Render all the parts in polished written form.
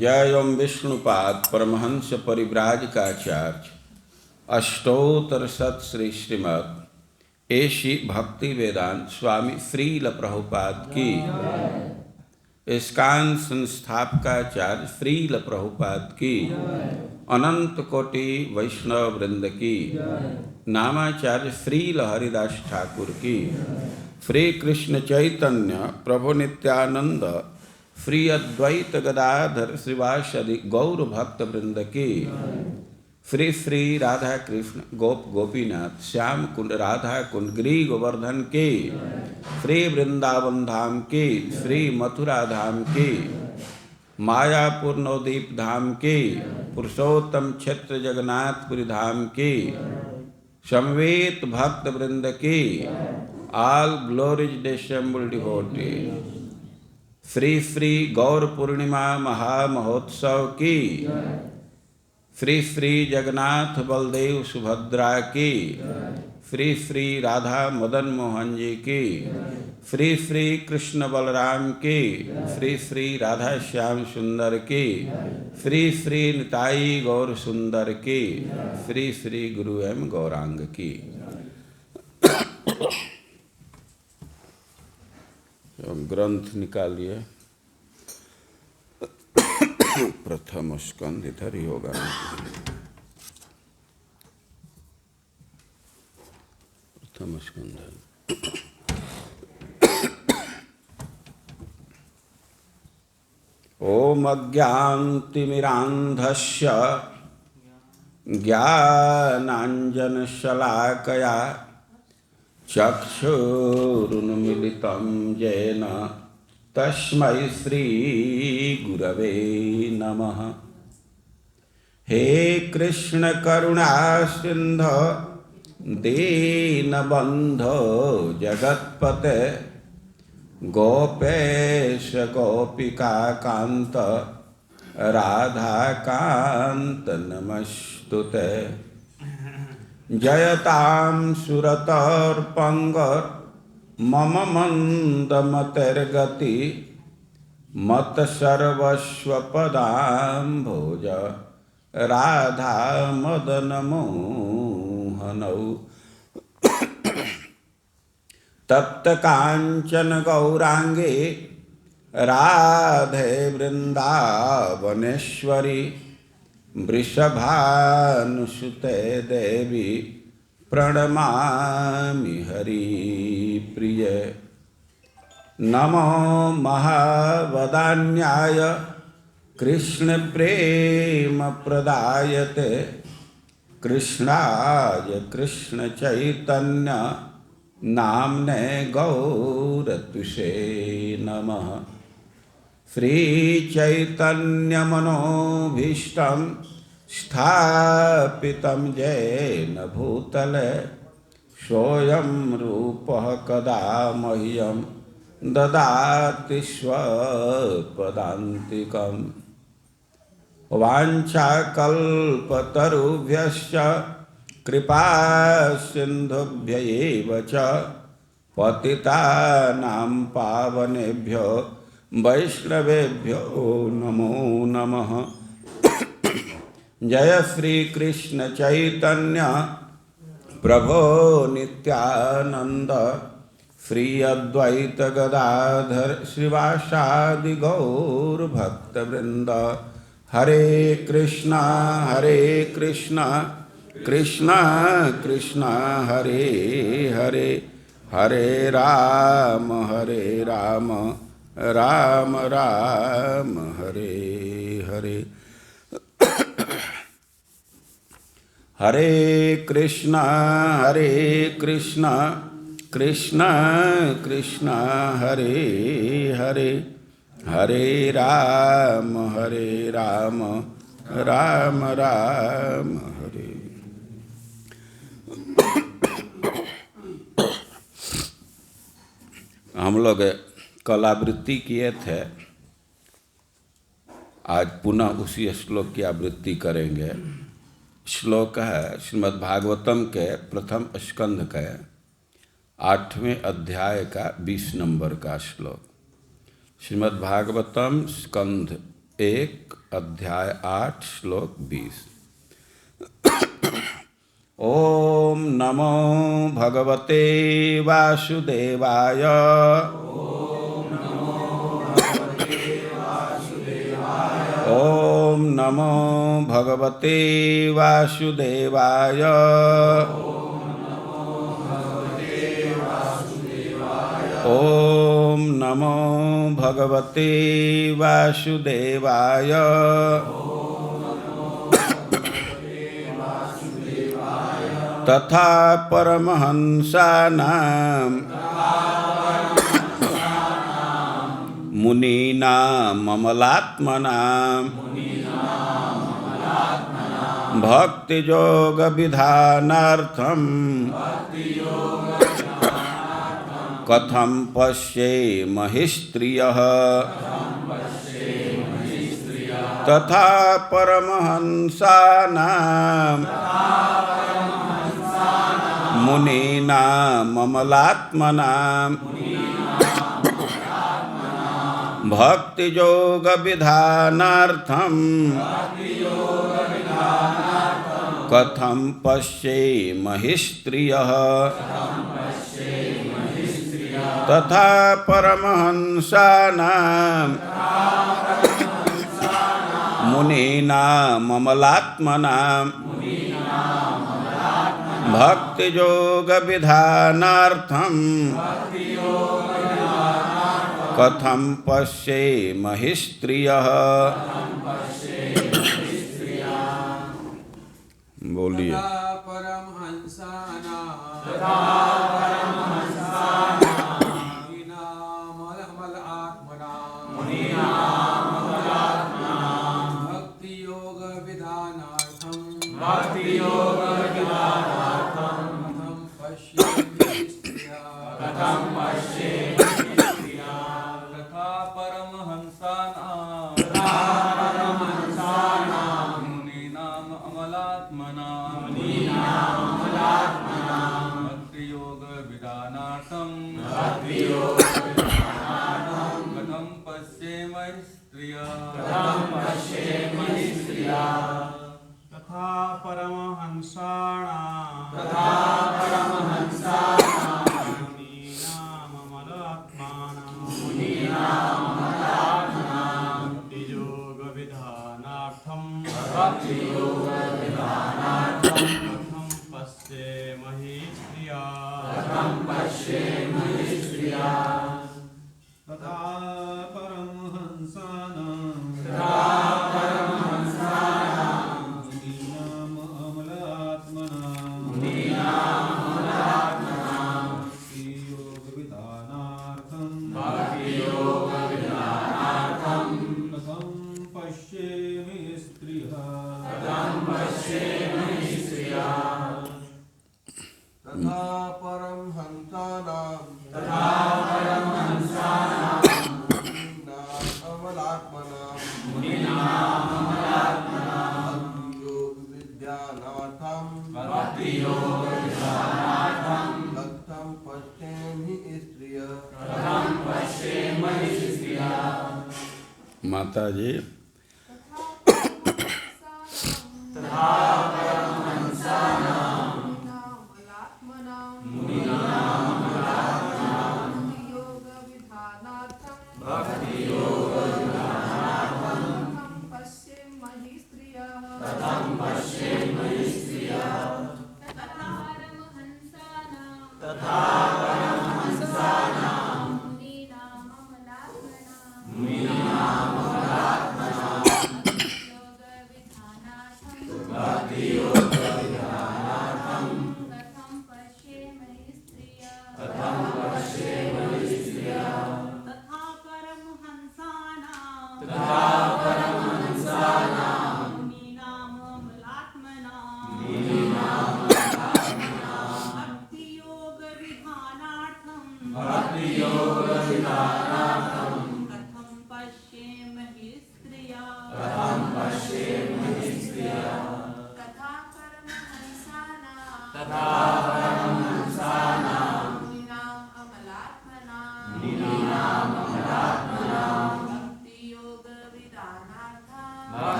जय ओम विष्णुपाद परमहंस परिव्राजकाचार्य अष्टोत्तर सत श्री श्रीमद एशी भक्ति वेदांत स्वामी श्रील प्रभुपाद की, इस्कान संस्थापकाचार्य श्रील प्रभुपाद की, अनंत कोटि वैष्णव वृंद की, नामाचार्य श्रील हरिदास ठाकुर की, श्री कृष्ण चैतन्य प्रभु नित्यानंद श्री अद्वैत गदाधर श्रीवासदि गौर भक्त वृंद की, श्री श्री राधा कृष्ण गोप गोपीनाथ श्याम कुंड राधा कुंड गिरी गोवर्धन के, श्री वृंदावन धाम के, श्री मथुरा धाम के, मायापुर नवदीप धाम के, पुरुषोत्तम क्षेत्र जगन्नाथपुरी धाम के, समवेत भक्त वृंद के, all glories assembled devotees, Shri Shri Gaur Purnima महामहोत्सव की, श्री श्री जगन्नाथ बलदेव सुभद्रा की, श्री श्री राधा मदन मोहन जी की, श्री श्री कृष्ण बलराम की, श्री श्री राधा श्याम सुंदर की, श्री श्री निताई गौर सुंदर की, श्री श्री गुरु एवं गौरांग की। ग्रंथ निकालिए। प्रथम स्कंद इधर ही होगा। प्रथम स्कंद ओम अज्ञानतिमिरान्धस्य ज्ञानाञ्जनशलाकया चक्षुरुन्मीलितं येन तस्मै श्रीगुरवे नमः। हे कृष्ण करुणा सिन्धो दीनबन्धो जगत्पते गोपेश गोपिका कान्त राधाकान्त नमस्तुते। जयतां सुरतर्पङ्गर मम मन्दमतिर्गति मत सर्वस्वपदाम्भोज राधा मदन मोहनौ। तप्त कांचन गौरांगे राधे वृंदावनेश्वरी वृषभानुसुते देवी प्रणमामि हरिप्रिय। नमो महावदान्याय कृष्णप्रेमप्रदायते कृष्णाय कृष्णचैतन्य नाम्ने गौरत्विषे नमः। श्रीचैतन्यमनोभीष्टं स्थापितं येन भूतले सोऽयं रूपः कदा मह्यं ददाति स्वपदान्तिकम्। वाञ्छाकल्पतरुभ्यश्च कृपासिन्धुभ्य एव च पतितानां पावनेभ्यो वैष्णवेभ्यो नमो नमः। जय श्री कृष्ण चैतन्य प्रभो नित्यानंद श्री अद्वैत गदाधर श्रीवासादि गौर भक्तवृंद। हरे कृष्णा कृष्णा कृष्णा हरे हरे, हरे राम राम राम हरे हरे। हरे कृष्णा कृष्णा कृष्णा हरे हरे, हरे राम राम राम हरे। हम लोग कल आवृत्ति किए थे, आज पुनः उसी श्लोक की आवृत्ति करेंगे। श्लोक है श्रीमद् भागवतम के प्रथम स्कंध के 8वें अध्याय का 20 नंबर का श्लोक। श्रीमद् भागवतम स्कंध 1 अध्याय 8 श्लोक 20। ओम नमो भगवते वासुदेवाय। ओम नमो भगवते वासुदेवाय। ओम नमो भगवते वासुदेवाय। तथा परमहंसानां मुनीनां अमलात्मनां भक्तियोग विधानार्थं कथं पश्येमहि स्त्रियः। तथा परमहंसानां मुनीनां अमलात्मनां भक्तियोग विधानार्थं कथं पश्येमहि स्त्रियः। तथा परमहंसानां मुनीनां अमलात्मनां भक्तियोग विधानार्थं कथं पश्येमहि स्त्रियः। बोलिए। तथा परमहंसानां मुनीनां योग विद्यानाथं तत्थं पश्येमि स्त्रियः। माता जी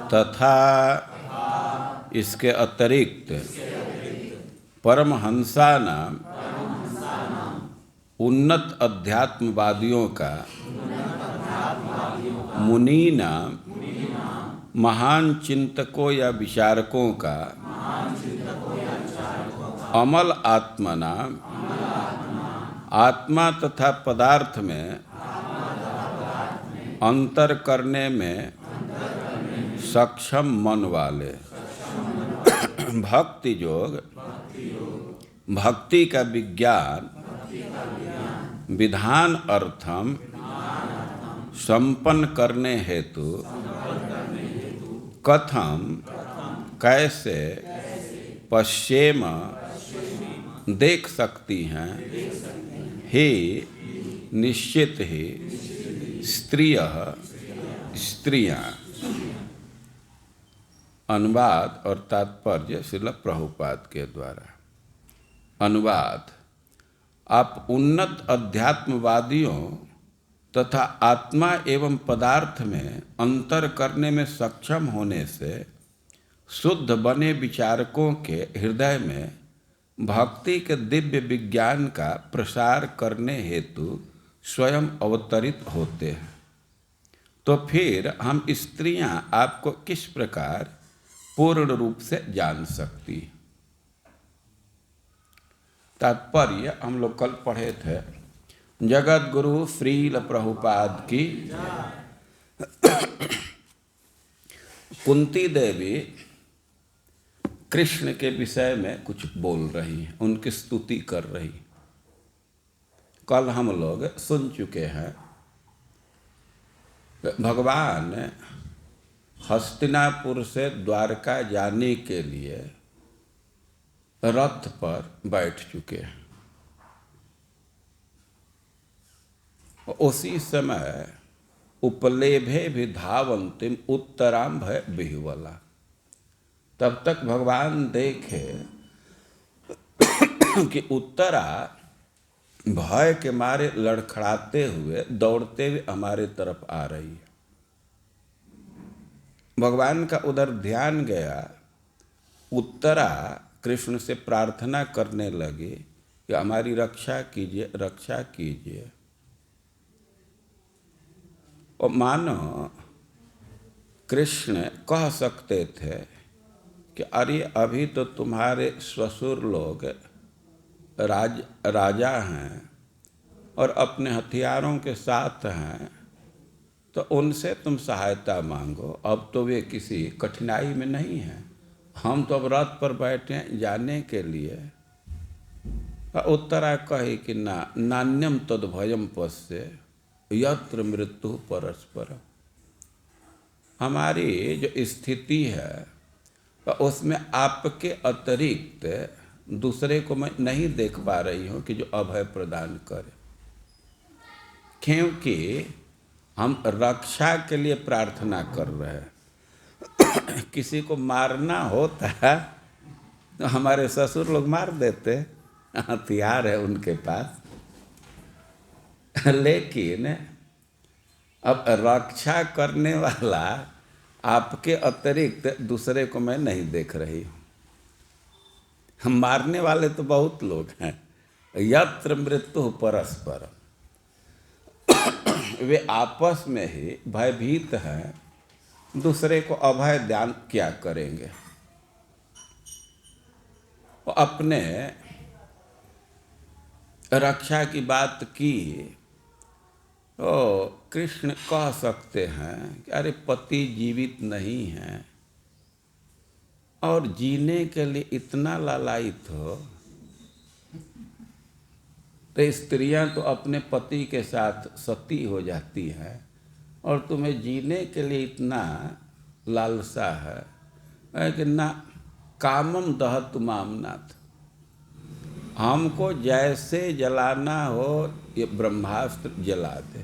तथा इसके अतिरिक्त परमहंसाना उन्नत अध्यात्मवादियों का मुनीना महान चिंतकों या विचारकों का अमल आत्मना आत्मा तथा पदार्थ में अंतर करने में सक्षम मन वाले भक्ति योग भक्ति का विज्ञान विधान अर्थम संपन्न करने हेतु कथम कैसे पश्येम देख सकती हैं हे निश्चित ही स्त्रियां। अनुवाद और तात्पर्य श्रील प्रभुपाद के द्वारा। अनुवाद: आप उन्नत अध्यात्मवादियों तथा आत्मा एवं पदार्थ में अंतर करने में सक्षम होने से शुद्ध बने विचारकों के हृदय में भक्ति के दिव्य विज्ञान का प्रसार करने हेतु स्वयं अवतरित होते हैं। तो फिर हम स्त्रियां आपको किस प्रकार पूर्ण रूप से जान सकती? तात्पर्य हम लोग कल पढ़े थे। जगत गुरु श्रील प्रभुपाद की कुंती देवी कृष्ण के विषय में कुछ बोल रही हैं, उनकी स्तुति कर रही। कल हम लोग सुन चुके हैं भगवान हस्तिनापुर से द्वारका जाने के लिए रथ पर बैठ चुके हैं। उसी समय उपलेभे भी धावंतिम उत्तराम भय बिहुवला। तब तक भगवान देखे कि उत्तरा भय के मारे लड़खड़ाते हुए दौड़ते हुए हमारे तरफ आ रही है। भगवान का उधर ध्यान गया। उत्तरा कृष्ण से प्रार्थना करने लगी कि हमारी रक्षा कीजिए, रक्षा कीजिए। और मानो कृष्ण कह सकते थे कि अरे अभी तो तुम्हारे ससुर लोग राजा हैं और अपने हथियारों के साथ हैं, तो उनसे तुम सहायता मांगो। अब तो वे किसी कठिनाई में नहीं हैं, हम तो अब रथ पर बैठे हैं जाने के लिए। उत्तरा कहे कि नान्यम तद्भयम पश्य यत्र मृत्यु परस्पर। हमारी जो स्थिति है तो उसमें आपके अतिरिक्त दूसरे को मैं नहीं देख पा रही हूँ कि जो अभय प्रदान करे, क्योंकि हम रक्षा के लिए प्रार्थना कर रहे हैं। किसी को मारना होता तो हमारे ससुर लोग मार देते, हथियार है उनके पास। लेकिन अब रक्षा करने वाला आपके अतिरिक्त दूसरे को मैं नहीं देख रही हूँ। हम मारने वाले तो बहुत लोग हैं। यत्र मृत्यु परस्पर, वे आपस में ही भयभीत हैं, दूसरे को अभय दान क्या करेंगे। वो अपने रक्षा की बात की तो कृष्ण कह सकते हैं कि अरे पति जीवित नहीं है और जीने के लिए इतना लालायित हो, तो स्त्रियां तो अपने पति के साथ सती हो जाती हैं और तुम्हें जीने के लिए इतना लालसा है कि ना कामम दहतु मामनाथ, हमको जैसे जलाना हो ये ब्रह्मास्त्र जला दे।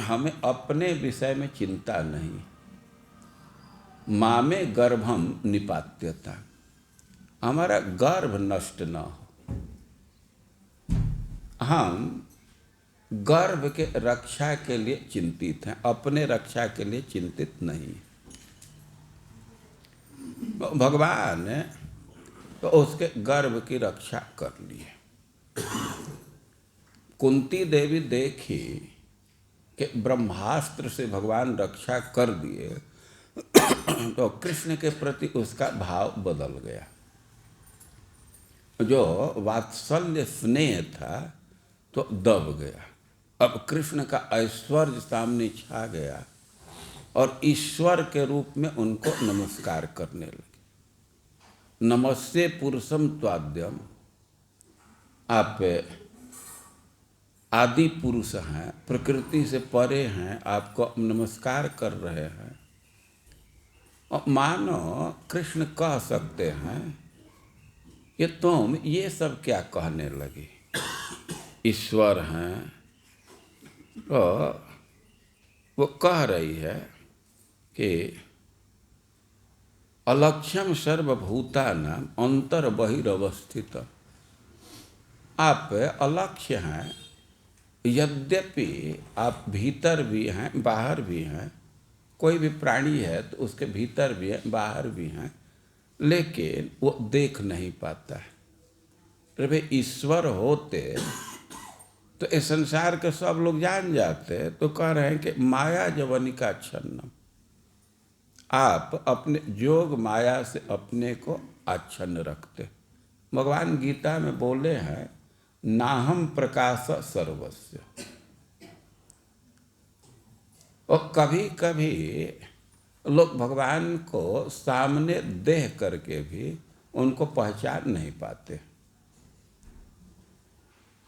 हमें अपने विषय में चिंता नहीं। मामे गर्भम निपात्यता, हमारा गर्भ नष्ट न हो। हम गर्भ के रक्षा के लिए चिंतित हैं, अपने रक्षा के लिए चिंतित नहीं। भगवान ने तो उसके गर्भ की रक्षा कर ली है। कुंती देवी देखी कि ब्रह्मास्त्र से भगवान रक्षा कर दिए तो कृष्ण के प्रति उसका भाव बदल गया। जो वात्सल्य स्नेह था तो दब गया। अब कृष्ण का ऐश्वर्य सामने छा गया और ईश्वर के रूप में उनको नमस्कार करने लगे। नमस्ते पुरुषम त्वाद्यम, आप आदि पुरुष हैं, प्रकृति से परे हैं, आपको नमस्कार कर रहे हैं। और मानो कृष्ण कह सकते हैं कि तुम ये सब क्या कहने लगी, ईश्वर हैं। तो वो कह रही है कि अलक्ष्यम सर्वभूतानां अंतर बहिरवस्थित, आप अलक्ष्य हैं, यद्यपि आप भीतर भी हैं बाहर भी हैं। कोई भी प्राणी है तो उसके भीतर भी है बाहर भी हैं, लेकिन वो देख नहीं पाता है। अरे भाई ईश्वर होते तो इस संसार के सब लोग जान जाते। तो कह रहे हैं कि माया जवनिका छन्नम, आप अपने जोग माया से अपने को आच्छन्न रखते। भगवान गीता में बोले हैं नाहम प्रकाश सर्वस्य। और कभी कभी लोग भगवान को सामने देख करके भी उनको पहचान नहीं पाते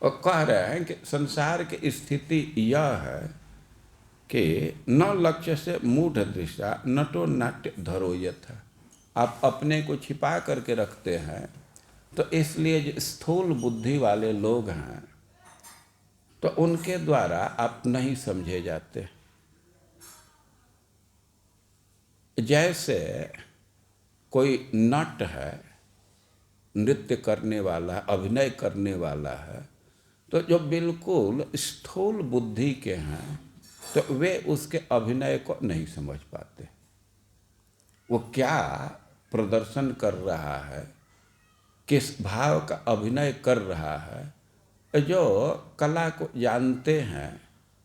और कह रहे हैं कि संसार की स्थिति यह है कि न लक्ष्य से मूढ़ दृष्टा नटो नाट्य धरो यथा। आप अपने को छिपा करके रखते हैं, तो इसलिए जो स्थूल बुद्धि वाले लोग हैं तो उनके द्वारा आप नहीं समझे जाते। जैसे कोई नट है, नृत्य करने वाला, अभिनय करने वाला है, तो जो बिल्कुल स्थूल बुद्धि के हैं तो वे उसके अभिनय को नहीं समझ पाते। वो क्या प्रदर्शन कर रहा है, किस भाव का अभिनय कर रहा है। जो कला को जानते हैं,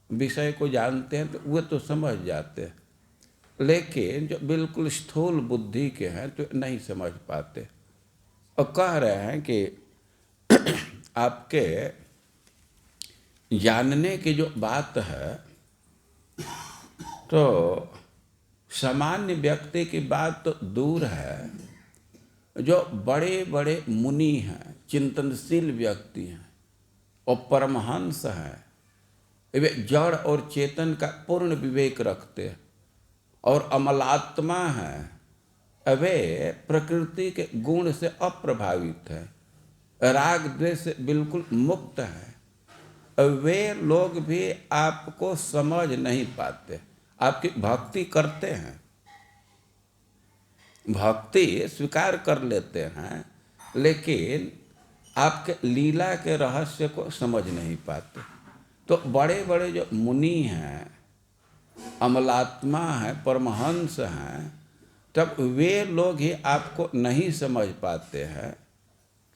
विषय को जानते हैं, तो वे तो समझ जाते हैं, लेकिन जो बिल्कुल स्थूल बुद्धि के हैं तो नहीं समझ पाते। और कह रहे हैं कि आपके जानने की जो बात है तो सामान्य व्यक्ति की बात तो दूर है, जो बड़े बड़े मुनि हैं, चिंतनशील व्यक्ति हैं और परमहंस हैं, वे जड़ और चेतन का पूर्ण विवेक रखते हैं और अमलात्मा हैं, वे प्रकृति के गुण से अप्रभावित हैं, राग द्वेष से बिल्कुल मुक्त हैं, वे लोग भी आपको समझ नहीं पाते। आपकी भक्ति करते हैं, भक्ति स्वीकार कर लेते हैं, लेकिन आपके लीला के रहस्य को समझ नहीं पाते। तो बड़े बड़े जो मुनि हैं, अमलात्मा हैं, परमहंस हैं, तब वे लोग ही आपको नहीं समझ पाते हैं,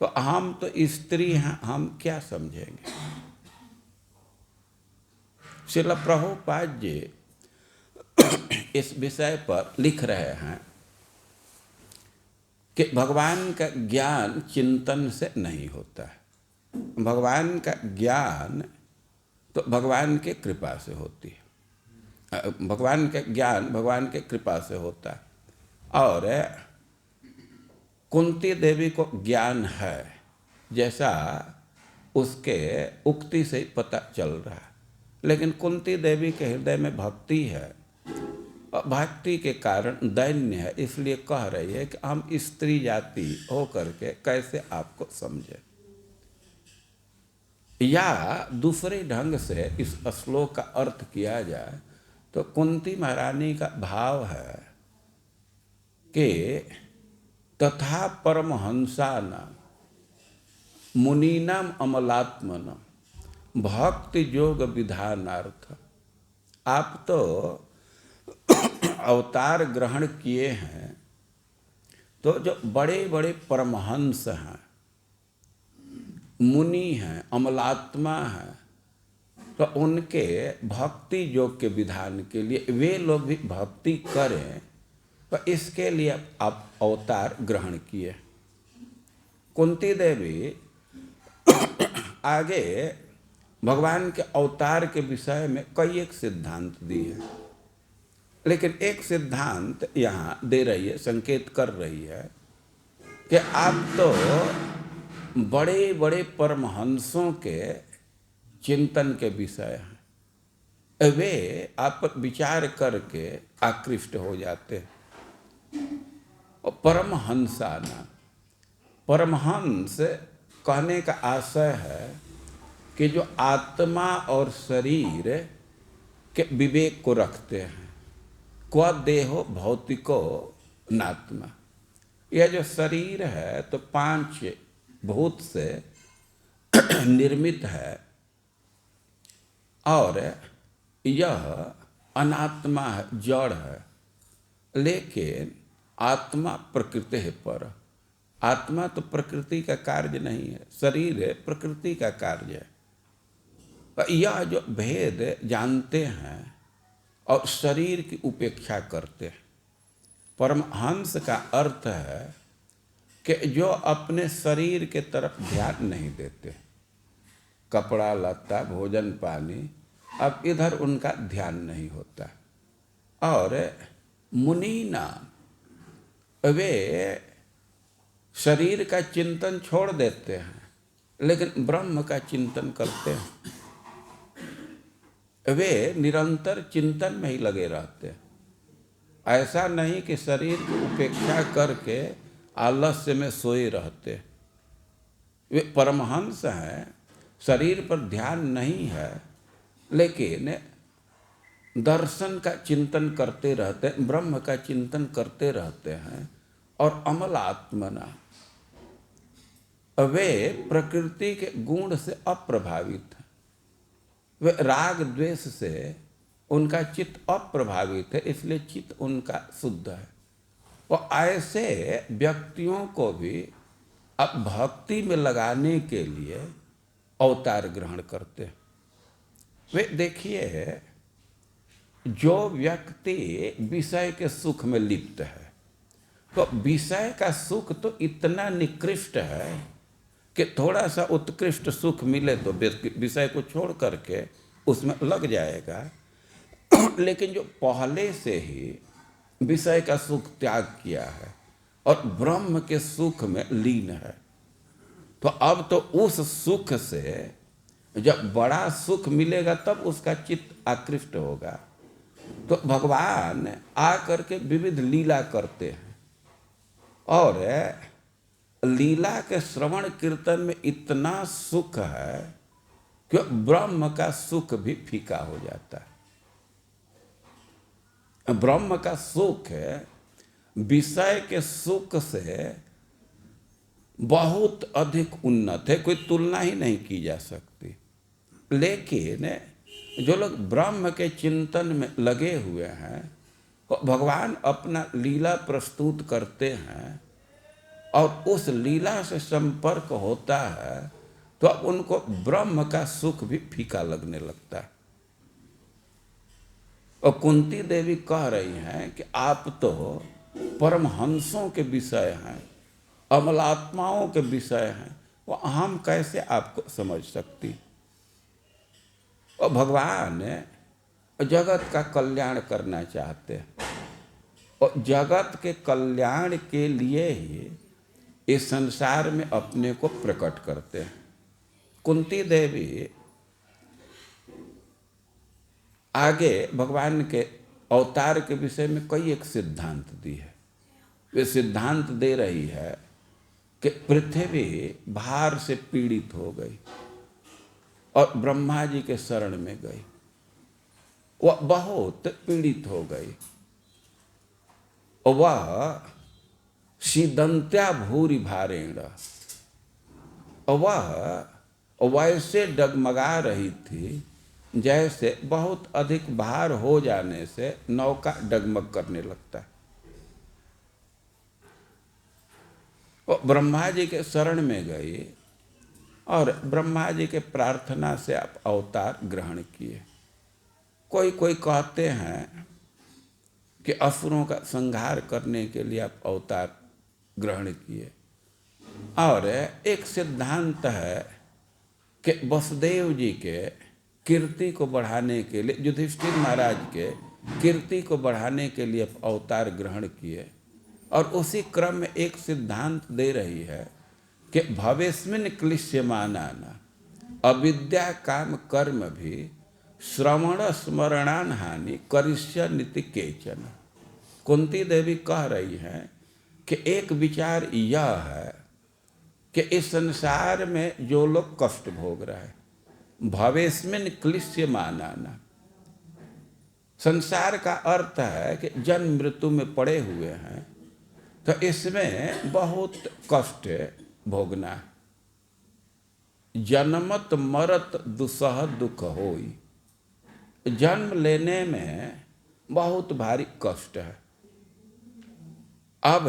तो हम तो स्त्री हैं, हम क्या समझेंगे। श्रील प्रभुपाद जी इस विषय पर लिख रहे हैं कि भगवान का ज्ञान चिंतन से नहीं होता है। भगवान का ज्ञान तो भगवान के कृपा से होती है, भगवान का ज्ञान भगवान के कृपा से होता है। और कुंती देवी को ज्ञान है, जैसा उसके उक्ति से ही पता चल रहा है, लेकिन कुंती देवी के हृदय में भक्ति है और भक्ति के कारण दैन्य है, इसलिए कह रही है कि हम स्त्री जाति हो करके कैसे आपको समझे। या दूसरे ढंग से इस श्लोक का अर्थ किया जाए तो कुंती महारानी का भाव है कि तथा परमहंसानां मुनीनाम अमलात्मनां भक्ति योग विधानार्थ। आप तो अवतार ग्रहण किए हैं, तो जो बड़े बड़े परमहंस हैं, मुनि हैं, अमलात्मा हैं, तो उनके भक्ति योग के विधान के लिए वे लोग भी भक्ति करें, तो इसके लिए आप अवतार ग्रहण किए। कुंती देवी आगे भगवान के अवतार के विषय में कई एक सिद्धांत दिए, लेकिन एक सिद्धांत यहाँ दे रही है, संकेत कर रही है कि आप तो बड़े बड़े परमहंसों के चिंतन के विषय हैं, वे आप पर विचार करके आकृष्ट हो जाते हैं। और परमहंसाना, परमहंस कहने का आशय है कि जो आत्मा और शरीर के विवेक को रखते हैं। क्व देहो भौतिको नात्मा, यह जो शरीर है तो 5 भूत से निर्मित है और यह अनात्मा है, जड़ है, लेकिन आत्मा प्रकृति है पर। आत्मा तो प्रकृति का कार्य नहीं है, शरीर है प्रकृति का कार्य है। यह जो भेद जानते हैं और शरीर की उपेक्षा करते हैं। परमहंस का अर्थ है कि जो अपने शरीर के तरफ ध्यान नहीं देते, कपड़ा लत्ता भोजन पानी, अब इधर उनका ध्यान नहीं होता। और मुनीना, वे शरीर का चिंतन छोड़ देते हैं, लेकिन ब्रह्म का चिंतन करते हैं। वे निरंतर चिंतन में ही लगे रहते हैं। ऐसा नहीं कि शरीर की उपेक्षा करके आलस्य में सोए रहते। वे परमहंस हैं, शरीर पर ध्यान नहीं है, लेकिन दर्शन का चिंतन करते रहते हैं, ब्रह्म का चिंतन करते रहते हैं। और अमल आत्मना, वे प्रकृति के गुण से अप्रभावित हैं। वे राग द्वेष से उनका चित्त अप्रभावित है, इसलिए चित्त उनका शुद्ध है। और ऐसे व्यक्तियों को भी अब भक्ति में लगाने के लिए अवतार ग्रहण करते हैं। वे देखिए, जो व्यक्ति विषय के सुख में लिप्त है, तो विषय का सुख तो इतना निकृष्ट है कि थोड़ा सा उत्कृष्ट सुख मिले तो विषय को छोड़ करके उसमें लग जाएगा। लेकिन जो पहले से ही विषय का सुख त्याग किया है और ब्रह्म के सुख में लीन है, तो अब तो उस सुख से जब बड़ा सुख मिलेगा तब उसका चित्त आकृष्ट होगा। तो भगवान आकर के विविध लीला करते हैं और लीला के श्रवण कीर्तन में इतना सुख है कि ब्रह्म का सुख भी फीका हो जाता है। ब्रह्म का सुख विषय के सुख से बहुत अधिक उन्नत है, कोई तुलना ही नहीं की जा सकती। लेकिन जो लोग ब्रह्म के चिंतन में लगे हुए हैं, भगवान अपना लीला प्रस्तुत करते हैं और उस लीला से संपर्क होता है तो अब उनको ब्रह्म का सुख भी फीका लगने लगता है। और कुंती देवी कह रही हैं कि आप तो परमहंसों के विषय हैं, अमलात्माओं के विषय हैं, वो हम कैसे आपको समझ सकती। और भगवान जगत का कल्याण करना चाहते हैं और जगत के कल्याण के लिए ही इस संसार में अपने को प्रकट करते हैं। कुंती देवी आगे भगवान के अवतार के विषय में कई एक सिद्धांत दी है। वे सिद्धांत दे रही है कि पृथ्वी भार से पीड़ित हो गई और ब्रह्मा जी के शरण में गई, वह बहुत पीड़ित हो गई और वह सीदंत्या भूरि भारेण, वह वैसे डगमगा रही थी जैसे बहुत अधिक भार हो जाने से नौका डगमग करने लगता है। वो ब्रह्मा जी के शरण में गई और ब्रह्मा जी के प्रार्थना से आप अवतार ग्रहण किए। कोई कोई कहते हैं कि असुरों का संहार करने के लिए आप अवतार ग्रहण किए, और एक सिद्धांत है कि वसुदेव जी के कीर्ति को बढ़ाने के लिए, युधिष्ठिर महाराज के कीर्ति को बढ़ाने के लिए अवतार ग्रहण किए। और उसी क्रम में एक सिद्धांत दे रही है कि भवेस्मिन् क्लिश्यमानाना अविद्या काम कर्म भी श्रवण स्मरणान हानि करिष्यन्ति केचन। कुंती देवी कह रही हैं कि एक विचार यह है कि इस संसार में जो लोग कष्ट भोग रहे हैं, भवेस्मिन् क्लिश्यमानाना, संसार का अर्थ है कि जन्म मृत्यु में पड़े हुए हैं, तो इसमें बहुत कष्ट भोगना है। जन्मत मरत दुसह दुख होई, जन्म लेने में बहुत भारी कष्ट है। अब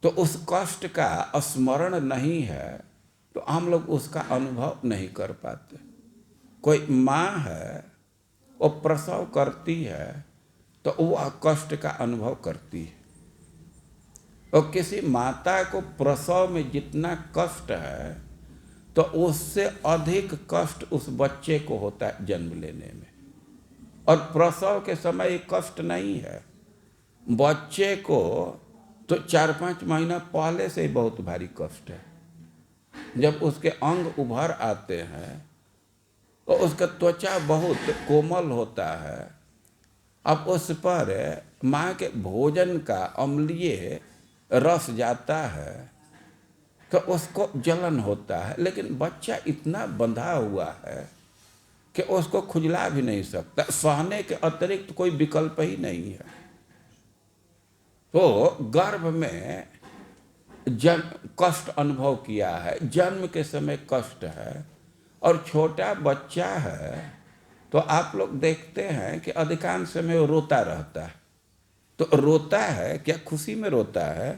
तो उस कष्ट का स्मरण नहीं है तो हम लोग उसका अनुभव नहीं कर पाते। कोई माँ है, वो प्रसव करती है तो वह कष्ट का अनुभव करती है, और किसी माता को प्रसव में जितना कष्ट है तो उससे अधिक कष्ट उस बच्चे को होता है जन्म लेने में। और प्रसव के समय ये कष्ट नहीं है, बच्चे को तो 4-5 महीना पहले से ही बहुत भारी कष्ट है। जब उसके अंग उभर आते हैं तो उसका त्वचा बहुत कोमल होता है, अब उस पर माँ के भोजन का अम्लीय रस जाता है तो उसको जलन होता है। लेकिन बच्चा इतना बंधा हुआ है कि उसको खुजला भी नहीं सकता, सहने के अतिरिक्त कोई विकल्प ही नहीं है। तो गर्भ में कष्ट अनुभव किया है, जन्म के समय कष्ट है, और छोटा बच्चा है तो आप लोग देखते हैं कि अधिकांश समय वो रोता रहता है। तो रोता है क्या, खुशी में रोता है?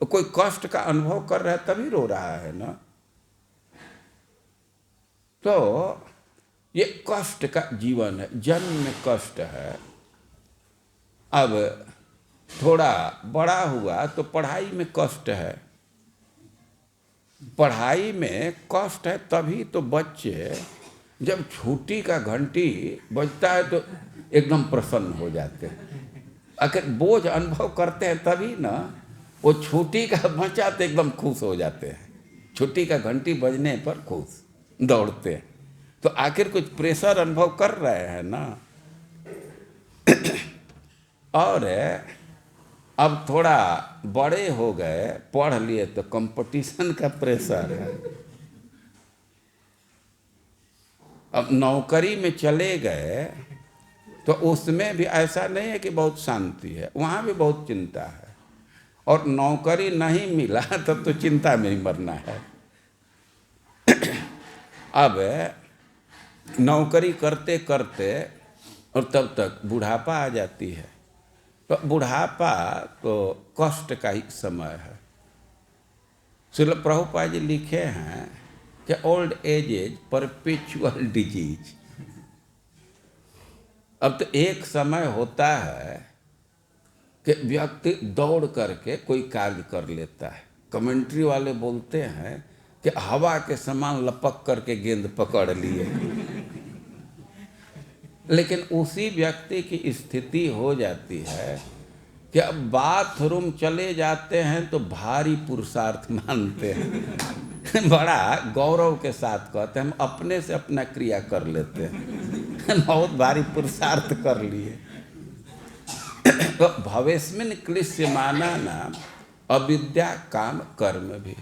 तो कोई कष्ट का अनुभव कर रहा है तभी रो रहा है ना। तो ये कष्ट का जीवन है, जन्म में कष्ट है। अब थोड़ा बड़ा हुआ तो पढ़ाई में कष्ट है, पढ़ाई में कष्ट है तभी तो बच्चे जब छुट्टी का घंटी बजता है तो एकदम प्रसन्न हो जाते हैं। अगर बोझ अनुभव करते हैं तभी ना वो छुट्टी का बचा तो एकदम खुश हो जाते हैं छुट्टी का घंटी बजने पर खुश दौड़ते हैं। तो आखिर कुछ प्रेशर अनुभव कर रहे हैं ना। और अब थोड़ा बड़े हो गए, पढ़ लिए, तो कंपटीशन का प्रेशर है। अब नौकरी में चले गए तो उसमें भी ऐसा नहीं है कि बहुत शांति है, वहाँ भी बहुत चिंता है। और नौकरी नहीं मिला तब तो चिंता में ही मरना है। अब नौकरी करते करते और तब तक बुढ़ापा आ जाती है। तो बुढ़ापा तो कष्ट का ही समय है। श्रील प्रभुपाद जी लिखे हैं कि old age is perpetual disease. अब तो एक समय होता है कि व्यक्ति दौड़ करके कोई कार्य कर लेता है। कमेंट्री वाले बोलते हैं कि हवा के समान लपक करके गेंद पकड़ लिए। लेकिन उसी व्यक्ति की स्थिति हो जाती है कि अब बाथरूम चले जाते हैं तो भारी पुरुषार्थ मानते हैं। बड़ा गौरव के साथ कहते हैं हम अपने से अपना क्रिया कर लेते हैं, बहुत भारी पुरुषार्थ कर लिए। तो भवेस्मिन क्लिश्यमाना नाम अविद्या काम कर्म भी।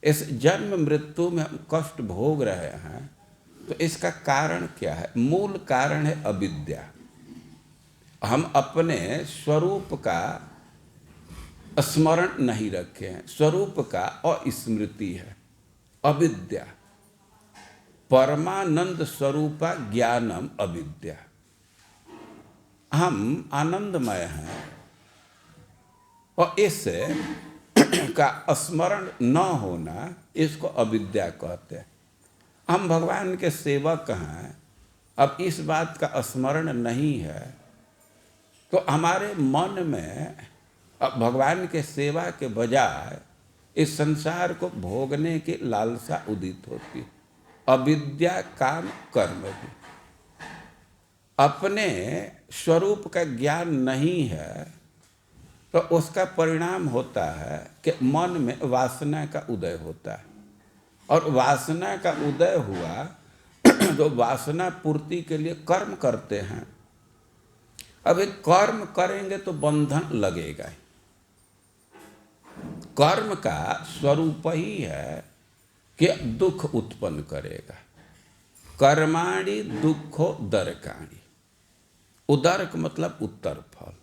इस जन्म मृत्यु में हम कष्ट भोग रहे हैं, तो इसका कारण क्या है? मूल कारण है अविद्या। हम अपने स्वरूप का स्मरण नहीं रखे हैं, स्वरूप का अस्मृति है अविद्या। परमानंद स्वरूपा ज्ञानम अविद्या। हम आनंदमय हैं और इससे का स्मरण न होना, इसको अविद्या कहते हैं। हम भगवान के सेवक हैं, अब इस बात का स्मरण नहीं है तो हमारे मन में अब भगवान के सेवा के बजाय इस संसार को भोगने की लालसा उदित होती है। अविद्या काम कर्म भी। अपने स्वरूप का ज्ञान नहीं है तो उसका परिणाम होता है कि मन में वासना का उदय होता है। और वासना का उदय हुआ तो वासना पूर्ति के लिए कर्म करते हैं। अब एक कर्म करेंगे तो बंधन लगेगा। कर्म का स्वरूप ही है कि दुख उत्पन्न करेगा। कर्माणि दुखो दरकाणी। उदरक मतलब उत्तर फल।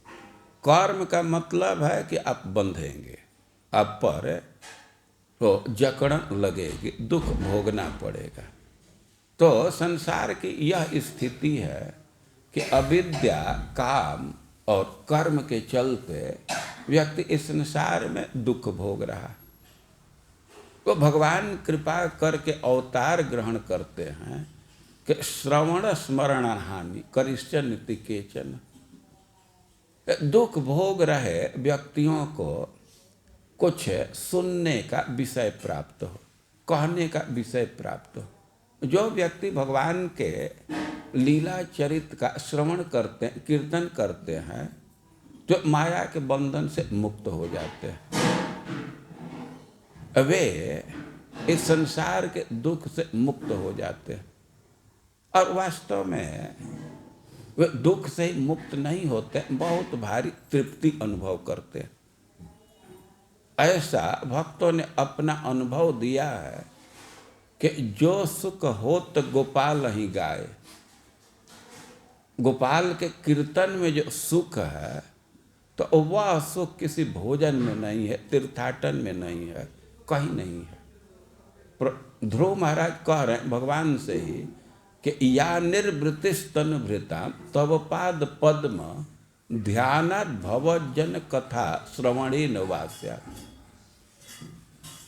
कर्म का मतलब है कि आप बंधेंगे, आप पर तो जकड़न लगेगी, दुख भोगना पड़ेगा। तो संसार की यह स्थिति है कि अविद्या काम और कर्म के चलते व्यक्ति इस संसार में दुख भोग रहा। तो भगवान कृपा करके अवतार ग्रहण करते हैं कि श्रवण स्मरण हानि करिश्चन नीति केचन। दुख भोग रहे व्यक्तियों को कुछ सुनने का विषय प्राप्त हो, कहने का विषय प्राप्त हो। जो व्यक्ति भगवान के लीला चरित्र का श्रवण करते हैं, कीर्तन करते हैं, तो माया के बंधन से मुक्त हो जाते हैं। वे इस संसार के दुख से मुक्त हो जाते हैं। और वास्तव में वे दुख से ही मुक्त नहीं होते, बहुत भारी तृप्ति अनुभव करते हैं। ऐसा भक्तों ने अपना अनुभव दिया है कि जो सुख हो तो गोपाल ही गाए। गोपाल के कीर्तन में जो सुख है तो वह सुख किसी भोजन में नहीं है, तीर्थाटन में नहीं है, कहीं नहीं है। ध्रुव महाराज कह रहे हैं भगवान से ही कि या निर्वृतिस्तन भृताम तव पाद पद्म ध्यानात् भवजन कथा श्रवणे न वास्या।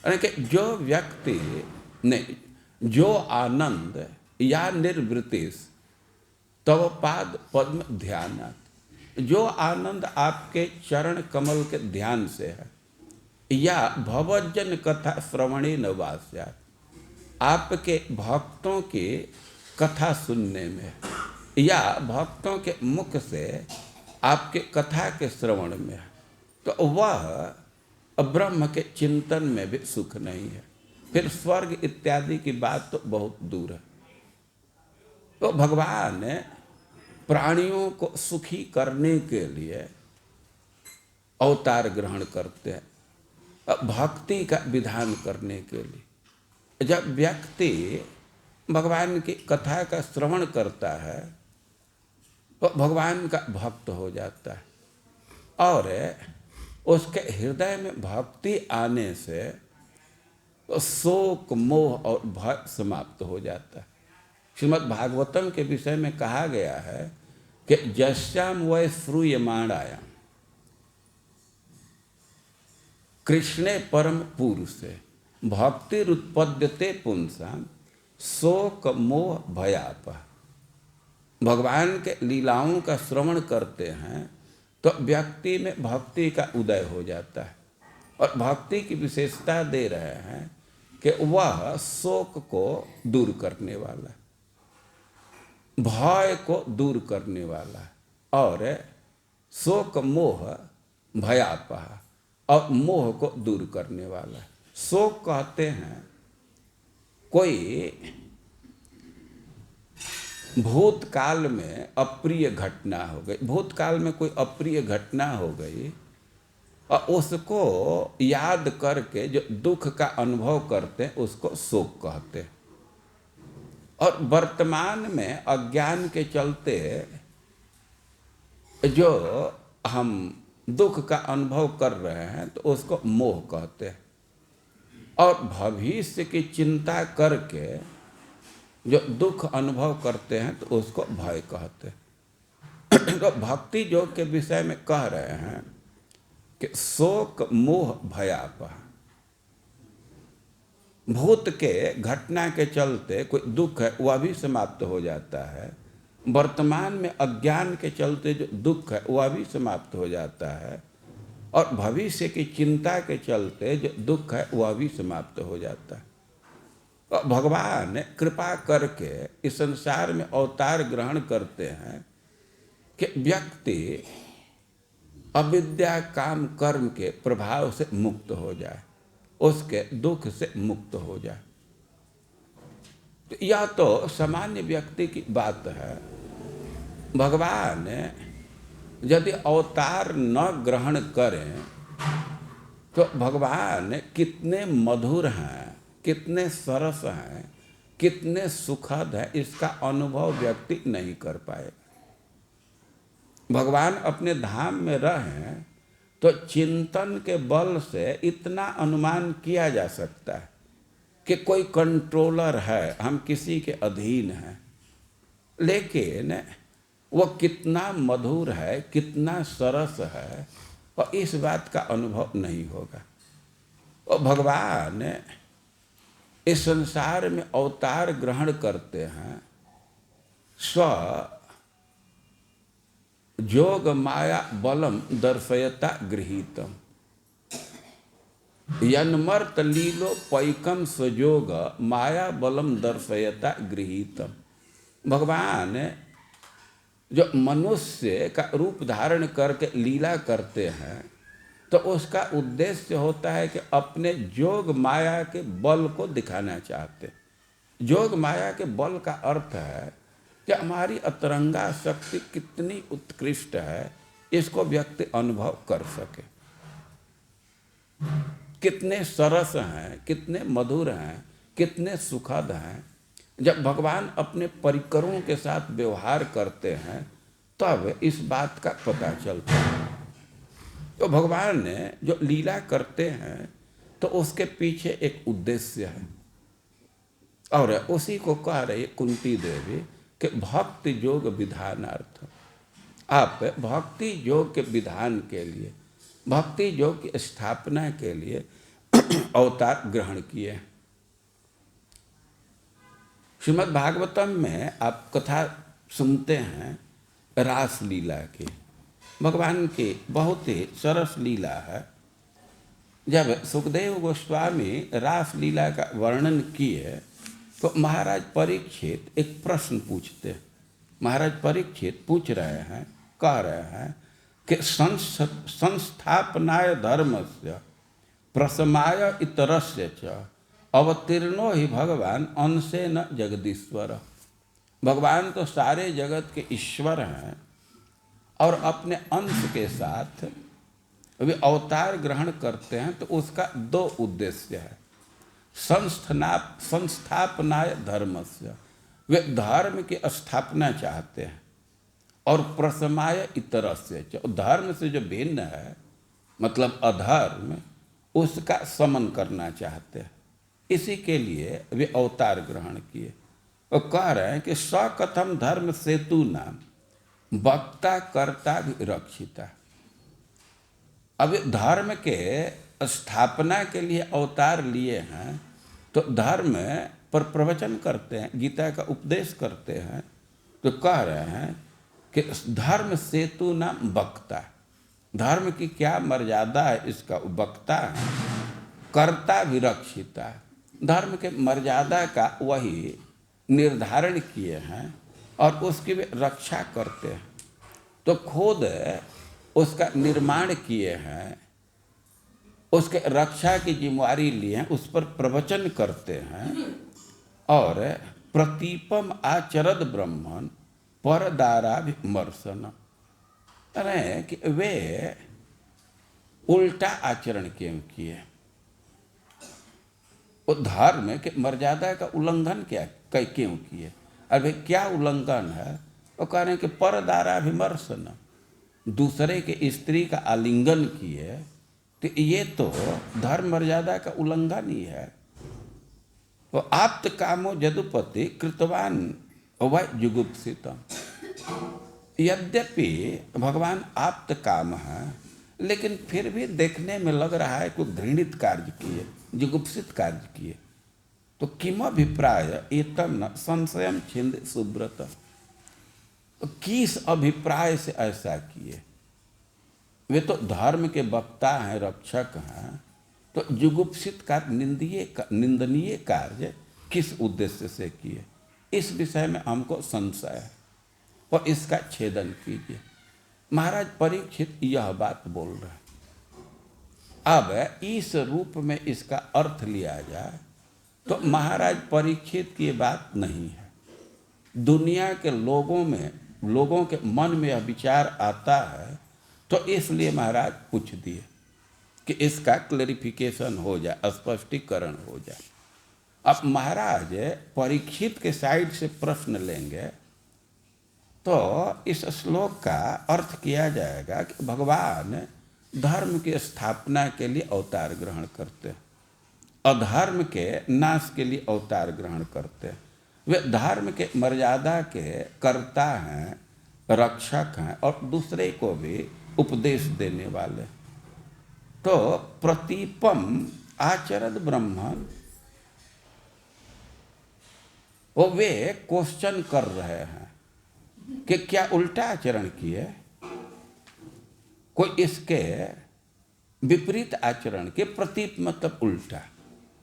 कि जो व्यक्ति ने जो आनंद या निर्वृतिस तव पाद पद्म ध्यानात्, जो आनंद आपके चरण कमल के ध्यान से है, या भवजन कथा श्रवणे न वास्या, आपके भक्तों की कथा सुनने में, या भक्तों के मुख से आपके कथा के श्रवण में, तो वह ब्रह्म के चिंतन में भी सुख नहीं है। फिर स्वर्ग इत्यादि की बात तो बहुत दूर है। तो भगवान प्राणियों को सुखी करने के लिए अवतार ग्रहण करते हैं, भक्ति का विधान करने के लिए। जब व्यक्ति भगवान की कथा का श्रवण करता है तो भगवान का भक्त हो जाता है, और उसके हृदय में भक्ति आने से तो शोक मोह और भय समाप्त हो जाता है। श्रीमद् भागवतम के विषय में कहा गया है कि यस्याम वै श्रूयमाणायाम कृष्णे परम पुरुषे भक्तिरुत्पद्यते पुंसाम शोक मोह भयापः। भगवान के लीलाओं का श्रवण करते हैं तो व्यक्ति में भक्ति का उदय हो जाता है, और भक्ति की विशेषता दे रहे हैं कि वह शोक को दूर करने वाला है, भय को दूर करने वाला है, और शोक मोह भयापः और मोह को दूर करने वाला है। शोक कहते हैं कोई भूतकाल में अप्रिय घटना हो गई, भूतकाल में कोई अप्रिय घटना हो गई और उसको याद करके जो दुख का अनुभव करते हैं उसको शोक कहते हैं। और वर्तमान में अज्ञान के चलते जो हम दुख का अनुभव कर रहे हैं तो उसको मोह कहते हैं, और भविष्य की चिंता करके जो दुख अनुभव करते हैं तो उसको भय कहते हैं। तो भक्ति योग के विषय में कह रहे हैं कि शोक मोह भयापः, भूत के घटना के चलते कोई दुख है वह भी समाप्त हो जाता है, वर्तमान में अज्ञान के चलते जो दुख है वह भी समाप्त हो जाता है, और भविष्य की चिंता के चलते जो दुख है वह भी समाप्त हो जाता है। तो भगवान कृपा करके इस संसार में अवतार ग्रहण करते हैं कि व्यक्ति अविद्या काम कर्म के प्रभाव से मुक्त हो जाए, उसके दुख से मुक्त हो जाए। तो यह तो सामान्य व्यक्ति की बात है। भगवान यदि अवतार न ग्रहण करें तो भगवान कितने मधुर हैं, कितने सरस हैं, कितने सुखद हैं, इसका अनुभव व्यक्ति नहीं कर पाएगा। भगवान अपने धाम में रहें तो चिंतन के बल से इतना अनुमान किया जा सकता है कि कोई कंट्रोलर है, हम किसी के अधीन हैं, लेकिन वो कितना मधुर है, कितना सरस है, और इस बात का अनुभव नहीं होगा। और भगवान इस संसार में अवतार ग्रहण करते हैं, स्व जोग माया बलम दर्शयता गृहीतम यन्मर्त लीलो पैकम स्वजोग माया बलम दर्शयता गृहीतम। भगवान जो मनुष्य का रूप धारण करके लीला करते हैं तो उसका उद्देश्य होता है कि अपने जोग माया के बल को दिखाना चाहते हैं। जोग माया के बल का अर्थ है कि हमारी अतरंगा शक्ति कितनी उत्कृष्ट है, इसको व्यक्ति अनुभव कर सके। कितने सरस हैं, कितने मधुर हैं, कितने सुखद हैं। जब भगवान अपने परिकरों के साथ व्यवहार करते हैं तब इस बात का पता चलता है। तो भगवान ने जो लीला करते हैं तो उसके पीछे एक उद्देश्य है, और उसी को कह रही कुंती देवी कि भक्ति योग विधानार्थ। आप भक्ति योग के विधान के लिए, भक्ति योग की स्थापना के लिए अवतार ग्रहण किए। श्रीमद् भागवतम में आप कथा सुनते हैं रास लीला की। भगवान की बहुत ही सरस लीला है। जब सुखदेव गोस्वामी रास लीला का वर्णन किए तो महाराज परीक्षित एक प्रश्न पूछते। महाराज परीक्षित पूछ रहे हैं, कह रहे हैं कि संस्थापनाय धर्मस्य प्रशमाय इतरस्य च अवतीर्णो ही भगवान अंशे न जगदीश्वर। भगवान तो सारे जगत के ईश्वर हैं और अपने अंश के साथ वे अवतार ग्रहण करते हैं, तो उसका दो उद्देश्य है। संस्थापनाय धर्मस्य, वे धर्म की स्थापना चाहते हैं, और प्रशमाय इतरस्य, धर्म से जो भिन्न है मतलब अधर्म, उसका समन करना चाहते हैं। इसी के लिए वे अवतार ग्रहण किए। और कह रहे हैं कि सकथम धर्म सेतु नाम वक्ता कर्ता रक्षिता। अब धर्म के स्थापना के लिए अवतार लिए हैं, तो धर्म पर प्रवचन करते हैं, गीता का उपदेश करते हैं। तो कह रहे हैं कि धर्म सेतु नाम वक्ता, धर्म की क्या मर्यादा है इसका वक्ता है। कर्ता विरक्षिता, धर्म के मर्यादा का वही निर्धारण किए हैं और उसकी वे रक्षा करते हैं। तो खुद उसका निर्माण किए हैं, उसके रक्षा की जिम्मेवारी लिए हैं, उस पर प्रवचन करते हैं। और प्रतीपम आचरद ब्रह्मन परदारा विमर्शन, अरे कि वे उल्टा आचरण क्यों किए, वो धर्म के मर्यादा का उल्लंघन क्यों किए। अरे क्या उल्लंघन है? वो कह रहे हैं कि परदारा विमर्शन, दूसरे के स्त्री का आलिंगन किए, तो ये तो धर्म मर्यादा का उल्लंघन ही है। वो आप्त कामो यदुपति कृतवान वह जुगुप्सितम, यद्यपि भगवान आप्त काम है, लेकिन फिर भी देखने में लग रहा है कोई घृणित कार्य किए, जुगुप्सित कार्य किए। तो किम अभिप्राय एतम न संशयम छिंद सुब्रत, तो किस अभिप्राय से ऐसा किए? वे तो धर्म के वक्ता हैं, रक्षक हैं, तो जुगुप्सित कार्य, निंदनीय कार्य किस उद्देश्य से किए? इस विषय में हमको संशय है और इसका छेदन कीजिए। महाराज परीक्षित यह बात बोल रहे हैं। अब इस रूप में इसका अर्थ लिया जाए तो महाराज परीक्षित की बात नहीं है। दुनिया के लोगों के मन में यह विचार आता है, तो इसलिए महाराज पूछ दिए कि इसका क्लैरिफिकेशन हो जाए, स्पष्टीकरण हो जाए। अब महाराज परीक्षित के साइड से प्रश्न लेंगे तो इस श्लोक का अर्थ किया जाएगा कि भगवान धर्म की स्थापना के लिए अवतार ग्रहण करते हैं, अधर्म के नाश के लिए अवतार ग्रहण करते हैं। वे धर्म के मर्यादा के कर्ता हैं, रक्षक हैं और दूसरे को भी उपदेश देने वाले। तो प्रतीपम आचरद ब्रह्मन, वो वे क्वेश्चन कर रहे हैं कि क्या उल्टा आचरण किए, कोई इसके विपरीत आचरण के। प्रतीप मतलब उल्टा।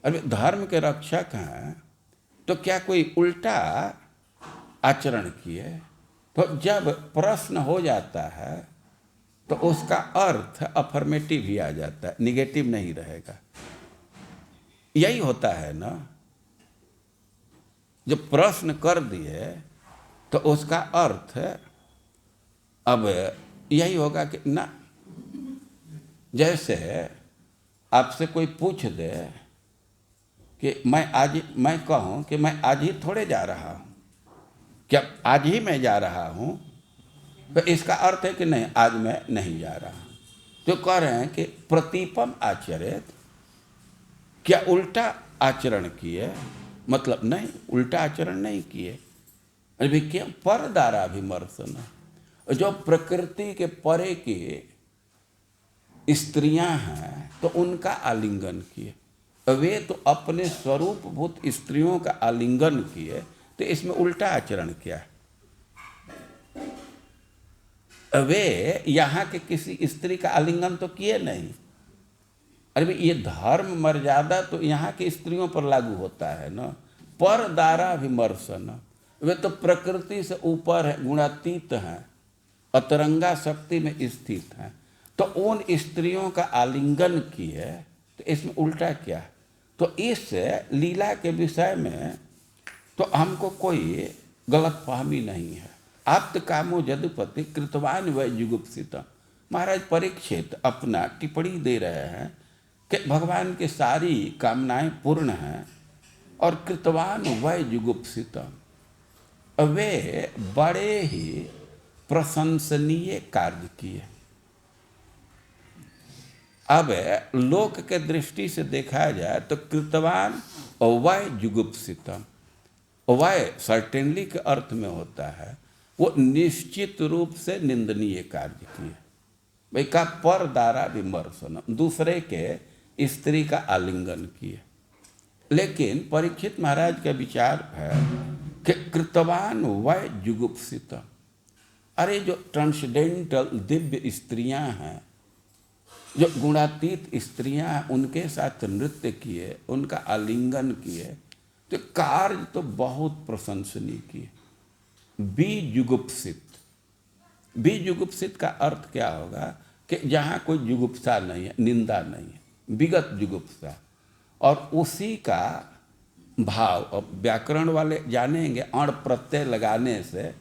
अरे धर्म के रक्षक हैं तो क्या कोई उल्टा आचरण किए? तो जब प्रश्न हो जाता है तो उसका अर्थ अफर्मेटिव ही आ जाता है, निगेटिव नहीं रहेगा। यही होता है ना, जब प्रश्न कर दिए तो उसका अर्थ अब यही होगा कि ना, जैसे आपसे कोई पूछ दे कि मैं कहूँ कि मैं आज ही थोड़े जा रहा हूँ, क्या आज ही मैं जा रहा हूँ? तो इसका अर्थ है कि नहीं, आज मैं नहीं जा रहा। तो कह रहे हैं कि प्रतीपम आचरित, क्या उल्टा आचरण किए? मतलब नहीं, उल्टा आचरण नहीं किए। अभी क्या परदारा विमर्शन, जो प्रकृति के परे की स्त्रियां हैं तो उनका आलिंगन किए। वे तो अपने स्वरूपभूत स्त्रियों का आलिंगन किए, तो इसमें उल्टा आचरण क्या है? वे यहाँ के किसी स्त्री का आलिंगन तो किए नहीं। अरे ये धर्म मर्यादा तो यहाँ की स्त्रियों पर लागू होता है ना। परदारा विमर्शन, वे तो प्रकृति से ऊपर है, गुणातीत हैं, अतरंगा शक्ति में स्थित हैं, तो उन स्त्रियों का आलिंगन किए, तो इसमें उल्टा क्या है? तो इस लीला के विषय में तो हमको कोई गलत फहमी नहीं है। आप्त कामो जदुपति कृतवान वै जुगुप्सित। महाराज परीक्षित अपना टिप्पणी दे रहे हैं कि भगवान की सारी कामनाएं पूर्ण हैं और कृतवान वै जुगुप्सित, वे बड़े ही प्रशंसनीय कार्य किए। अब लोक के दृष्टि से देखा जाए तो कृतवान और वै जुगुप्सितम, वै सर्टेनली के अर्थ में होता है वो निश्चित रूप से निंदनीय कार्य किए। भाई का पर दारा विमर्शनम, दूसरे के स्त्री का आलिंगन किए। लेकिन परीक्षित महाराज का विचार है कि कृतवान वै जुगुप्सितम, अरे जो ट्रांसडेंटल दिव्य स्त्रियां हैं, जो गुणातीत स्त्रियां हैं, उनके साथ नृत्य किए, उनका आलिंगन किए, तो कार्य तो बहुत प्रशंसनीय किए। बीजुगुप्सित, बीजुगुप्सित का अर्थ क्या होगा कि जहाँ कोई जुगुप्सा नहीं है, निंदा नहीं है, विगत जुगुप्सा, और उसी का भाव, अब व्याकरण वाले जानेंगे, अण प्रत्यय लगाने से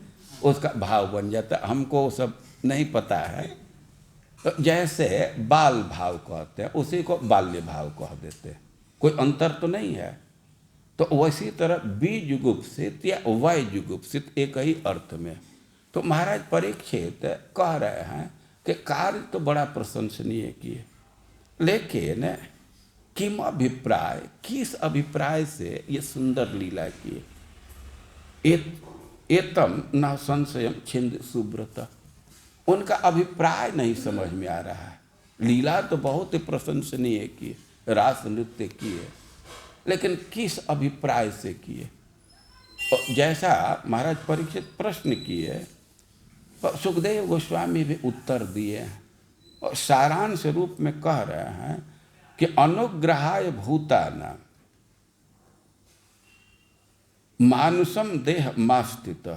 उसका भाव बन जाता है, हमको वो सब नहीं पता है। तो जैसे बाल भाव कहते हैं, उसी को बाल्य भाव कह देते हैं, कोई अंतर तो नहीं है। तो वैसी तरह बीजुगुप्सित या वै जुगुप्सित एक ही अर्थ में। तो महाराज परीक्षित कह रहे हैं कि कार्य तो बड़ा प्रशंसनीय किए, लेकिन किम अभिप्राय, किस अभिप्राय से ये सुंदर लीला किए। एतम न संशयम छिंद सुब्रत, उनका अभिप्राय नहीं समझ में आ रहा है। लीला तो बहुत ही प्रशंसनीय किए, रास नृत्य किए, लेकिन किस अभिप्राय से किए। जैसा महाराज परीक्षित प्रश्न किए, सुखदेव गोस्वामी भी उत्तर दिए हैं और सारांश रूप में कह रहे हैं कि अनुग्रहाय भूतानां मानुषम देह मास्थित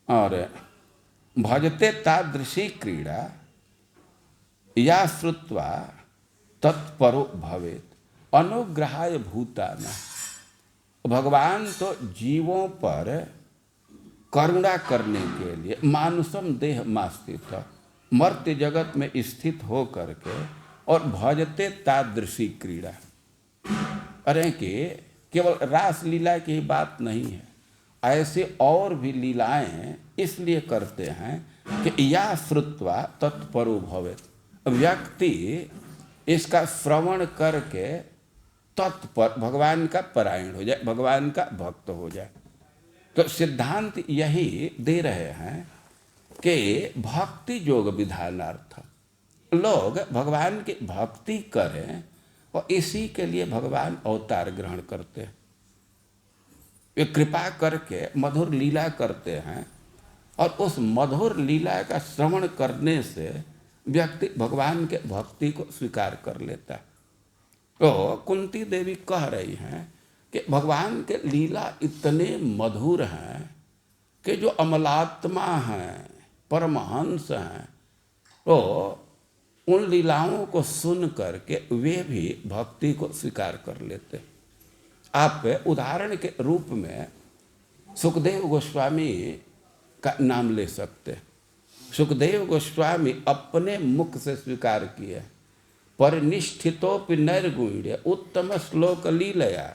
और भजते तादृशी क्रीड़ा या श्रुत्वा तत्परो भवेत। अनुग्रहाय भूतानां, भगवान तो जीवों पर करुणा करने के लिए मानुषम देह मास्थित, मर्त्य जगत में स्थित हो करके, और भजते तादृशी क्रीड़ा। अरे कि केवल रास लीला की बात नहीं है, ऐसे और भी लीलाएं इसलिए करते हैं कि या श्रुत्वा तत्परो भवेत, व्यक्ति इसका श्रवण करके तत्पर भगवान का परायण हो जाए, भगवान का भक्त हो जाए। तो सिद्धांत यही दे रहे हैं कि भक्ति योग विधानार्थ लोग भगवान की भक्ति करें, और इसी के लिए भगवान अवतार ग्रहण करते हैं। वे कृपा करके मधुर लीला करते हैं, और उस मधुर लीला का श्रवण करने से व्यक्ति भगवान के भक्ति को स्वीकार कर लेता है। तो कुंती देवी कह रही हैं कि भगवान के लीला इतने मधुर हैं कि जो अमलात्मा हैं, परमहंस हैं, तो उन लीलाओं को सुन करके वे भी भक्ति को स्वीकार कर लेते। आप उदाहरण के रूप में सुखदेव गोस्वामी का नाम ले सकते। सुखदेव गोस्वामी अपने मुख से स्वीकार किए, परिनिष्ठितोपि नैर्गुण्य उत्तम श्लोक लीलया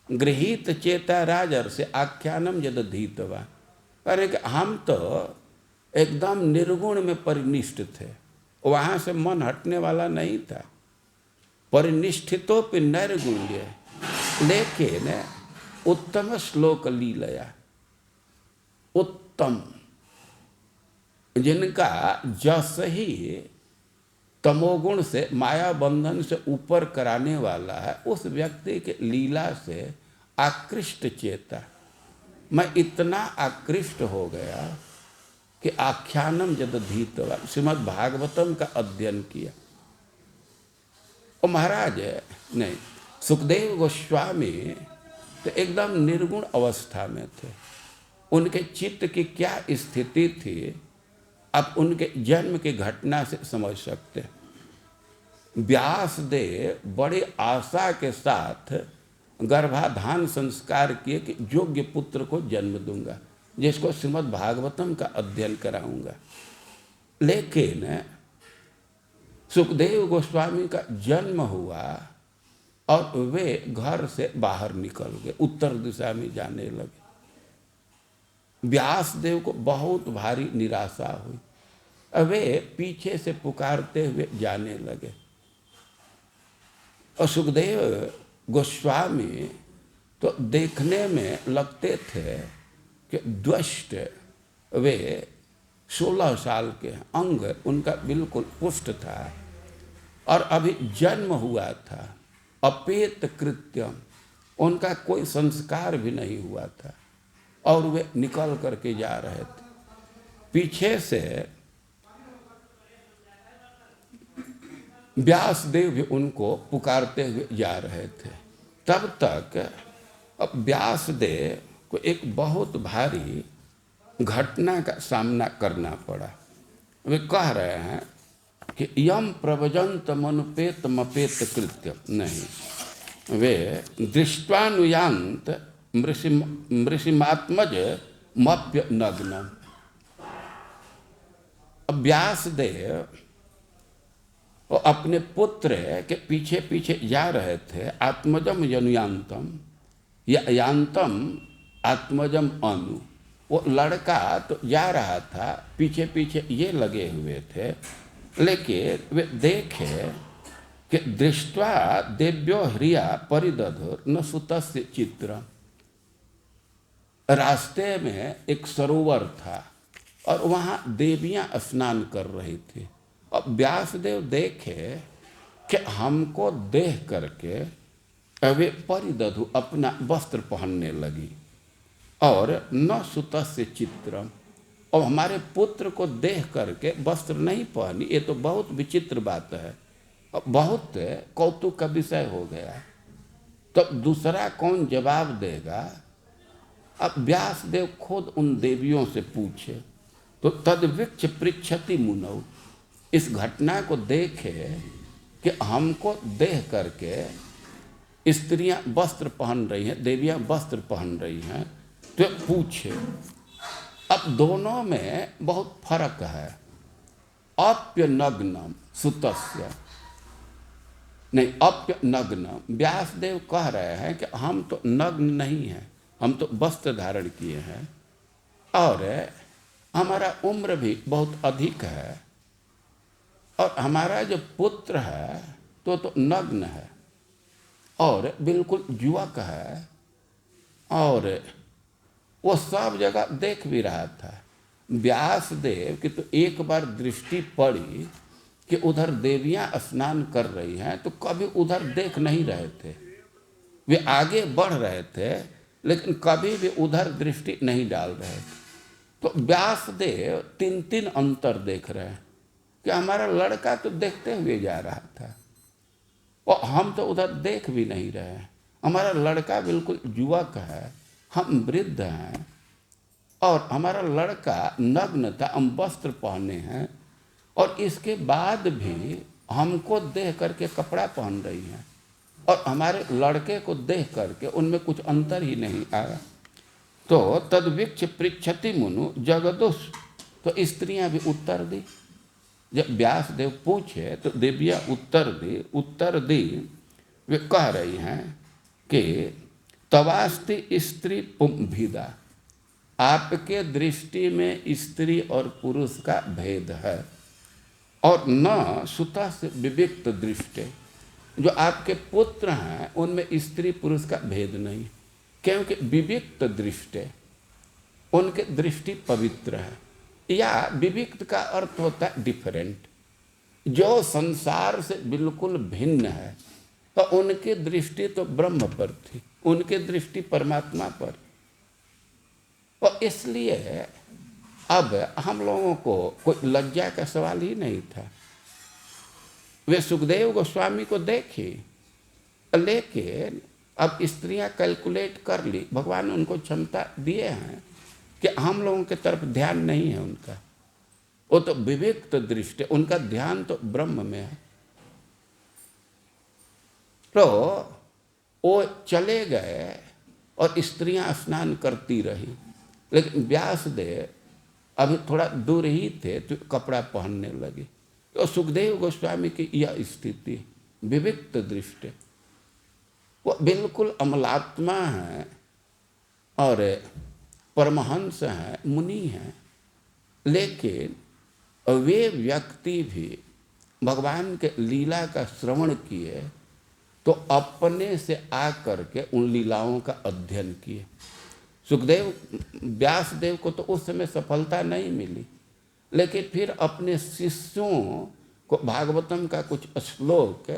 गृहीत चेता राजर से आख्यानम यदधीतवा। अरे हम तो एकदम निर्गुण में परिनिष्ठ थे, वहाँ से मन हटने वाला नहीं था। परिनिष्ठितोपि नैर्गुण्य, लेकिन उत्तम श्लोक लीलया, उत्तम, जिनका जस ही तमोगुण से, माया बंधन से ऊपर कराने वाला है, उस व्यक्ति के लीला से आकृष्ट चेता। मैं इतना आकृष्ट हो गया कि आख्यानम यदधीतवा, श्रीमद् भागवतम का अध्ययन किया। और महाराज नहीं, सुखदेव गोस्वामी तो एकदम निर्गुण अवस्था में थे। उनके चित्त की क्या स्थिति थी, आप उनके जन्म की घटना से समझ सकते हैं। व्यासदेव बड़े आशा के साथ गर्भाधान संस्कार किए कि योग्य पुत्र को जन्म दूंगा, जिसको श्रीमद् भागवतम का अध्ययन कराऊंगा। लेकिन सुखदेव गोस्वामी का जन्म हुआ और वे घर से बाहर निकल गए, उत्तर दिशा में जाने लगे। व्यासदेव को बहुत भारी निराशा हुई, वे पीछे से पुकारते हुए जाने लगे। और सुखदेव गोस्वामी तो देखने में लगते थे कि द्वष्ट, वे 16 साल के हैं, अंग उनका बिल्कुल पुष्ट था और अभी जन्म हुआ था, अपेत कृत्यम, उनका कोई संस्कार भी नहीं हुआ था और वे निकल करके जा रहे थे। पीछे से व्यासदेव भी उनको पुकारते हुए जा रहे थे। तब तक अब व्यासदेव को एक बहुत भारी घटना का सामना करना पड़ा। वे कह रहे हैं कि यम प्रवजंत मनुपेत मपेत कृत्य नहीं, वे दृष्टानुयांत मृषिमात्मज मप्य नग्नम। अब व्यासदेव वो अपने पुत्र के पीछे पीछे जा रहे थे। आत्मजम यनुयांतम या यांतम आत्मजम अनु, वो लड़का तो जा रहा था, पीछे पीछे ये लगे हुए थे। लेकिन वे देखे कि दृष्ट्वा देव्यो ह्रिया परिदधुर न सुतस्य चित्र। रास्ते में एक सरोवर था और वहाँ देवियाँ स्नान कर रही थी। अब व्यासदेव देखे कि हमको देख करके वे परिदधु अपना वस्त्र पहनने लगी और न सुतस्य चित्रम, और हमारे पुत्र को देख करके वस्त्र नहीं पहनी, ये तो बहुत विचित्र बात है, बहुत कौतुक का विषय हो गया। तो दूसरा कौन जवाब देगा? अब व्यासदेव खुद उन देवियों से पूछे तो तद्विक्ष पृच्छति मुनौ, इस घटना को देखे कि हमको देख करके स्त्रियां वस्त्र पहन रही हैं, देवियां वस्त्र पहन रही हैं, तो पूछे। अब दोनों में बहुत फर्क है। अप्य नग्नम सुतस्य नहीं, अप्य नग्नम। व्यासदेव कह रहे हैं कि हम तो नग्न नहीं हैं, हम तो वस्त्र धारण किए हैं और हमारा उम्र भी बहुत अधिक है और हमारा जो पुत्र है तो नग्न है और बिल्कुल युवक है और वो सब जगह देख भी रहा था। व्यासदेव की तो एक बार दृष्टि पड़ी कि उधर देवियां स्नान कर रही हैं, तो कभी उधर देख नहीं रहे थे। वे आगे बढ़ रहे थे लेकिन कभी भी उधर दृष्टि नहीं डाल रहे थे। तो व्यासदेव 3 अंतर देख रहे हैं कि हमारा लड़का तो देखते हुए जा रहा था और हम तो उधर देख भी नहीं रहे हैं। हमारा लड़का बिल्कुल युवक है, हम वृद्ध हैं और हमारा लड़का नग्न था, हम वस्त्र पहने हैं और इसके बाद भी हमको देख करके कपड़ा पहन रही हैं और हमारे लड़के को देख करके उनमें कुछ अंतर ही नहीं आया। तो तद्विक्ष पृच्छति मुनु जगदुष, तो स्त्रियां भी उत्तर दी। जब व्यासदेव पूछे तो देवियां उत्तर दी। वे कह रही हैं कि तवास्ति स्त्री पुंभिदा, आपके दृष्टि में स्त्री और पुरुष का भेद है और न सुता से विविक्त दृष्टि, जो आपके पुत्र हैं उनमें स्त्री पुरुष का भेद नहीं, क्योंकि विविक्त दृष्टि, उनके दृष्टि पवित्र है। या विविक्त का अर्थ होता है डिफरेंट, जो संसार से बिल्कुल भिन्न है, तो उनकी दृष्टि तो ब्रह्म पर थी, उनकी दृष्टि परमात्मा पर। और इसलिए अब हम लोगों को कोई लज्जा का सवाल ही नहीं था। वे सुखदेव गोस्वामी को देखी, लेकिन अब स्त्रियां कैलकुलेट कर ली, भगवान ने उनको क्षमता दिए हैं कि हम लोगों के तरफ ध्यान नहीं है उनका, वो तो विविक्त दृष्टि, उनका ध्यान तो ब्रह्म में है। तो वो चले गए और स्त्रियां स्नान करती रही, लेकिन व्यासदेव अभी थोड़ा दूर ही थे तो कपड़ा पहनने लगे। तो सुखदेव गोस्वामी की यह स्थिति विविक्त दृष्टि, वो बिल्कुल अमलात्मा है और परमहंस हैं, मुनि हैं, लेकिन वे व्यक्ति भी भगवान के लीला का श्रवण किए तो अपने से आकर के उन लीलाओं का अध्ययन किए। सुखदेव व्यासदेव को तो उस समय सफलता नहीं मिली, लेकिन फिर अपने शिष्यों को भागवतम का कुछ श्लोक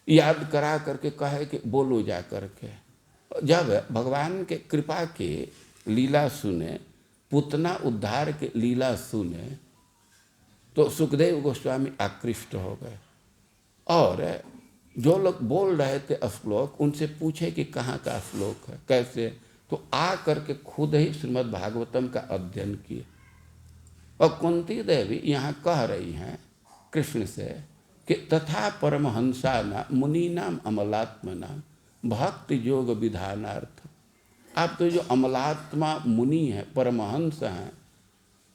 याद करा करके कहे कि बोलो जा करके। जब भगवान के कृपा की लीला सुने, पूतना उद्धार की लीला सुने, तो सुखदेव गोस्वामी आकृष्ट हो गए और जो लोग बोल रहे थे श्लोक, उनसे पूछे कि कहाँ का श्लोक है, कैसे, तो आ करके खुद ही श्रीमद् भागवतम का अध्ययन किए। और कुंती देवी यहाँ कह रही हैं कृष्ण से कि तथा परमहंसा मुनीनाम अमलात्मनाम भक्ति योग विधानार्थ। आप तो जो अमलात्मा मुनि हैं, परमहंस हैं,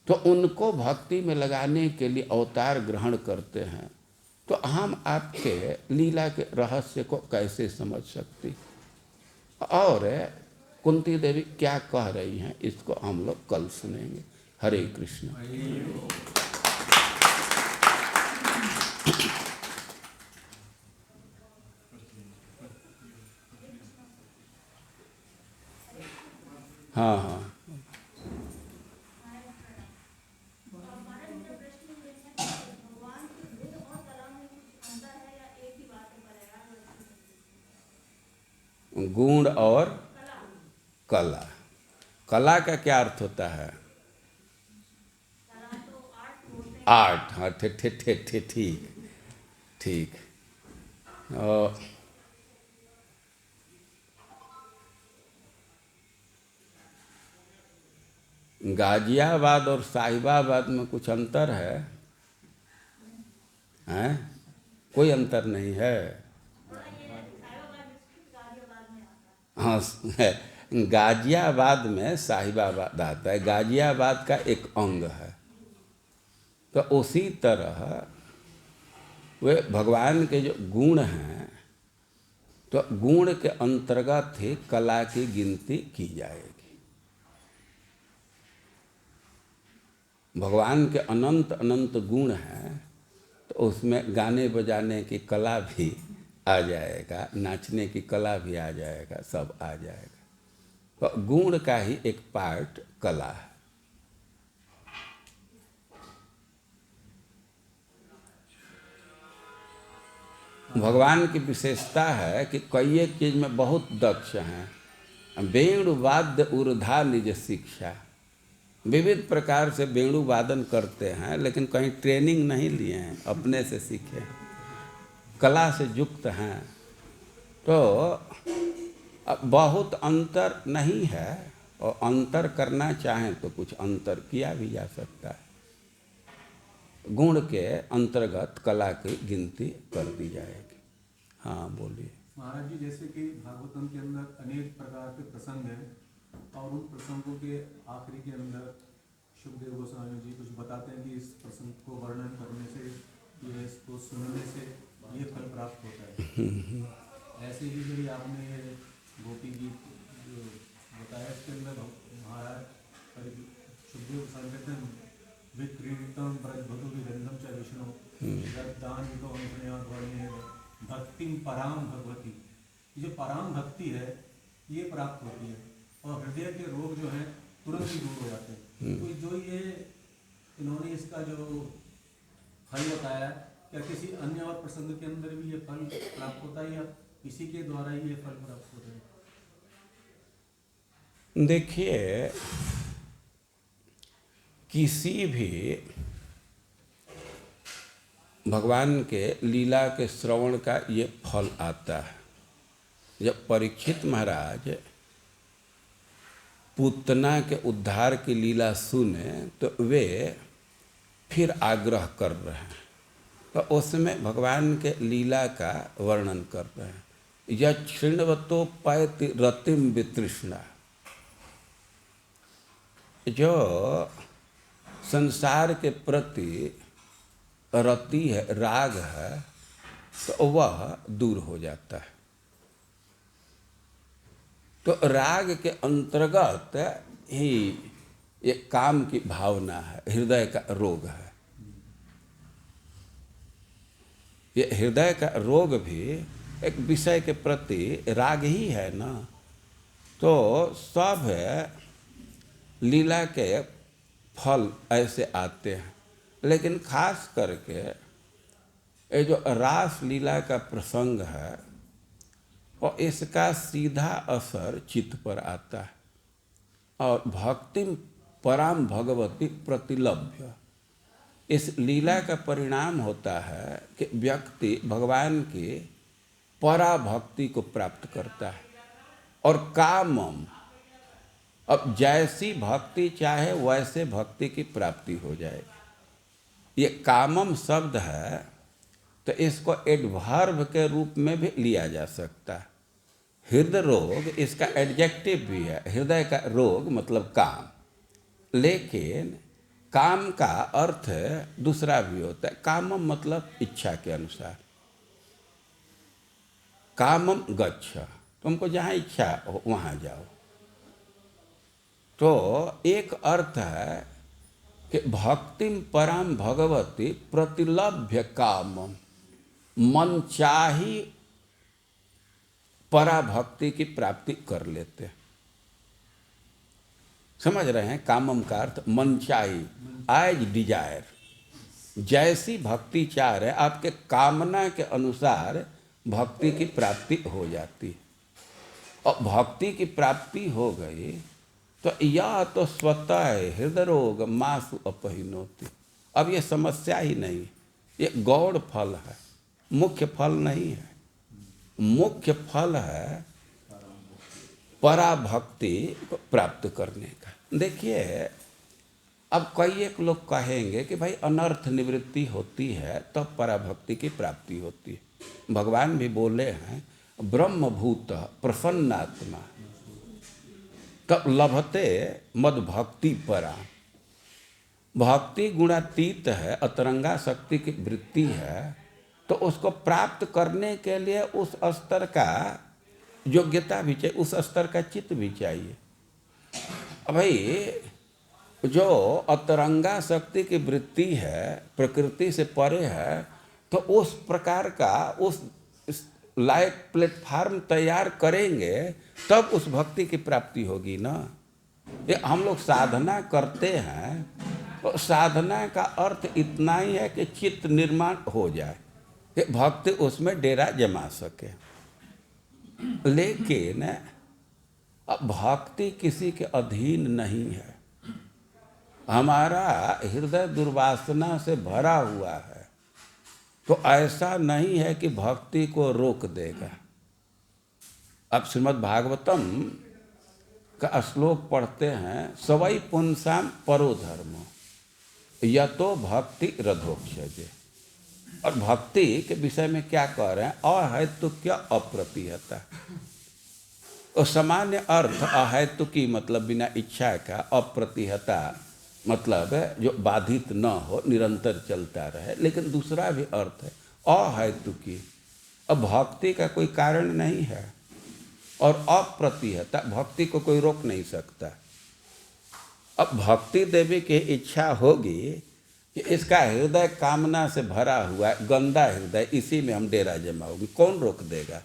तो उनको भक्ति में लगाने के लिए अवतार ग्रहण करते हैं, तो हम आपके लीला के रहस्य को कैसे समझ सकती। और कुंती देवी क्या कह रही हैं, इसको हम लोग कल सुनेंगे। हरे कृष्ण। हाँ हाँ, गुण और कला। कला का क्या अर्थ होता है? आर्ट। हाँ, ठीक ठीक। गाजियाबाद और साहिबाबाद में कुछ अंतर है? हैं? कोई अंतर नहीं है। हाँ, गाजियाबाद में साहिबाबाद आता है, गाजियाबाद का एक अंग है। तो उसी तरह वे भगवान के जो गुण हैं, तो गुण के अंतर्गत ही कला की गिनती की जाएगी। भगवान के अनंत अनंत गुण हैं, तो उसमें गाने बजाने की कला भी आ जाएगा, नाचने की कला भी आ जाएगा, सब आ जाएगा। तो गुण का ही एक पार्ट कला है। भगवान की विशेषता है कि कई एक चीज में बहुत दक्ष हैं। वेणु वाद्य ऊर्धा निज शिक्षा, विविध प्रकार से वेणु वादन करते हैं, लेकिन कहीं ट्रेनिंग नहीं लिए हैं, अपने से सीखे, कला से युक्त हैं। तो बहुत अंतर नहीं है, और अंतर करना चाहें तो कुछ अंतर किया भी जा सकता है। गुण के अंतर्गत कला की गिनती कर दी जाएगी। हाँ बोलिए। महाराज जी, जैसे कि भागवतम के अंदर अनेक प्रकार के प्रसंग हैं, और उन प्रसंगों के आखिरी के अंदर सुखदेव गोस्वामी जी कुछ बताते हैं कि इस प्रसंग को वर्णन करने से, ये इसको सुनने से ये फल प्राप्त होता है। ऐसे ही यदि आपने गोपी गीत जो बताया, इसके अंदर महाराज सुखदेव गोस्वामी कहते हैं विक्रीडितम ब्रजभटु विगंधम च विष्णु दानितो अनुप्रणयाद्वर्ण्य भक्तिम पराम भगवती। ये जो पराम भक्ति है, ये प्राप्त होती है, और हृदय के रोग जो हैं तुरंत ही दूर हो जाते हैं। तो जो ये इन्होंने इसका जो फल बताया, क्या किसी अन्य और प्रसंग के अंदर भी ये फल प्राप्त होता है, या इसी के द्वारा ही ये फल प्राप्त होता है? देखिए, किसी भी भगवान के लीला के श्रवण का ये फल आता है। जब परीक्षित महाराज पूतना के उद्धार की लीला सुने, तो वे फिर आग्रह कर रहे हैं तो उसमें भगवान के लीला का वर्णन कर रहे हैं। यह क्षीणवतोपायति रतिम वितृष्णा, जो संसार के प्रति रति है, राग है, तो वह दूर हो जाता है। तो राग के अंतर्गत ही ये काम की भावना है, हृदय का रोग है। ये हृदय का रोग भी एक विषय के प्रति राग ही है ना। तो सब लीला के फल ऐसे आते हैं, लेकिन खास करके ये जो रास लीला का प्रसंग है और इसका सीधा असर चित्त पर आता है। और भक्ति पराम भगवती प्रतिलभ्य, इस लीला का परिणाम होता है कि व्यक्ति भगवान की पराभक्ति को प्राप्त करता है। और कामम, अब जैसी भक्ति चाहे वैसे भक्ति की प्राप्ति हो जाएगी। ये कामम शब्द है तो इसको एडवर्ब के रूप में भी लिया जा सकता है। हृदय रोग इसका एडजेक्टिव भी है। हृदय का रोग मतलब काम, लेकिन काम का अर्थ दूसरा भी होता है। कामम मतलब इच्छा के अनुसार। कामम गच्छ, तुमको जहाँ इच्छा हो वहाँ जाओ। तो एक अर्थ है कि भक्तिम पराम भगवती प्रतिलभ्य कामम, मन चाही पराभक्ति की प्राप्ति कर लेते हैं। समझ रहे हैं? कामम का अर्थ मन चाही, एज डिजायर। जैसी भक्ति चाह रहे आपके कामना के अनुसार भक्ति की प्राप्ति हो जाती। और भक्ति की प्राप्ति हो गई तो यह तो स्वतः है हृदय रोग मासु अपहिनोति। अब ये समस्या ही नहीं, ये गौड़ फल है, मुख्य फल नहीं है। मुख्य फल है पराभक्ति को प्राप्त करने का। देखिए, अब कई एक लोग कहेंगे कि भाई अनर्थ निवृत्ति होती है तब तो पराभक्ति की प्राप्ति होती है। भगवान भी बोले हैं ब्रह्मभूत प्रसन्नात्मा तब लभते मद भक्ति परा। भक्ति गुणातीत है, अतरंगा शक्ति की वृत्ति है, तो उसको प्राप्त करने के लिए उस स्तर का योग्यता भी चाहिए, उस स्तर का चित्त भी चाहिए। भाई जो अतरंगा शक्ति की वृत्ति है, प्रकृति से परे है, तो उस प्रकार का उस लायक प्लेटफार्म तैयार करेंगे तब उस भक्ति की प्राप्ति होगी ना। ये हम लोग साधना करते हैं तो साधना का अर्थ इतना ही है कि चित्त निर्माण हो जाए, कि भक्त उसमें डेरा जमा सके। लेकिन अब भक्ति किसी के अधीन नहीं है। हमारा हृदय दुर्वासना से भरा हुआ है, तो ऐसा नहीं है कि भक्ति को रोक देगा। अब श्रीमद् भागवतम का श्लोक पढ़ते हैं, सवै पुंसाम परो धर्मो यतो भक्ति रथोक्षजे। और भक्ति के विषय में क्या कह रहे हैं? अहेतु क्या अप्रतिहता। तो सामान्य अर्थ अहेतु की मतलब बिना इच्छा का, अप्रतिहता मतलब जो बाधित न हो, निरंतर चलता रहे। लेकिन दूसरा भी अर्थ है अहेतु की। अब भक्ति का कोई कारण नहीं है और अप्रतिहता, भक्ति को कोई रोक नहीं सकता। अब भक्ति देवी की इच्छा होगी कि इसका हृदय कामना से भरा हुआ है, गंदा हृदय, इसी में हम डेरा जमाओगे, कौन रोक देगा?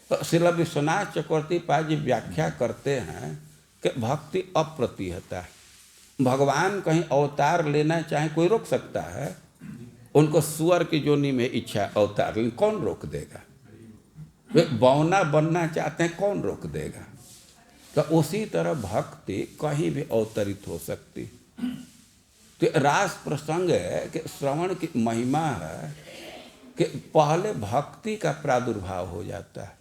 तो श्रील विश्वनाथ चक्रवर्ती पाद जी व्याख्या करते हैं कि भक्ति अप्रतिहता है। भगवान कहीं अवतार लेना चाहे कोई रोक सकता है? उनको सुअर की जोनी में इच्छा अवतार लेने, कौन रोक देगा? वे बौना बनना चाहते हैं, कौन रोक देगा? तो उसी तरह भक्ति कहीं भी अवतरित हो सकती। तो रास प्रसंग है कि श्रवण की महिमा है कि पहले भक्ति का प्रादुर्भाव हो जाता है,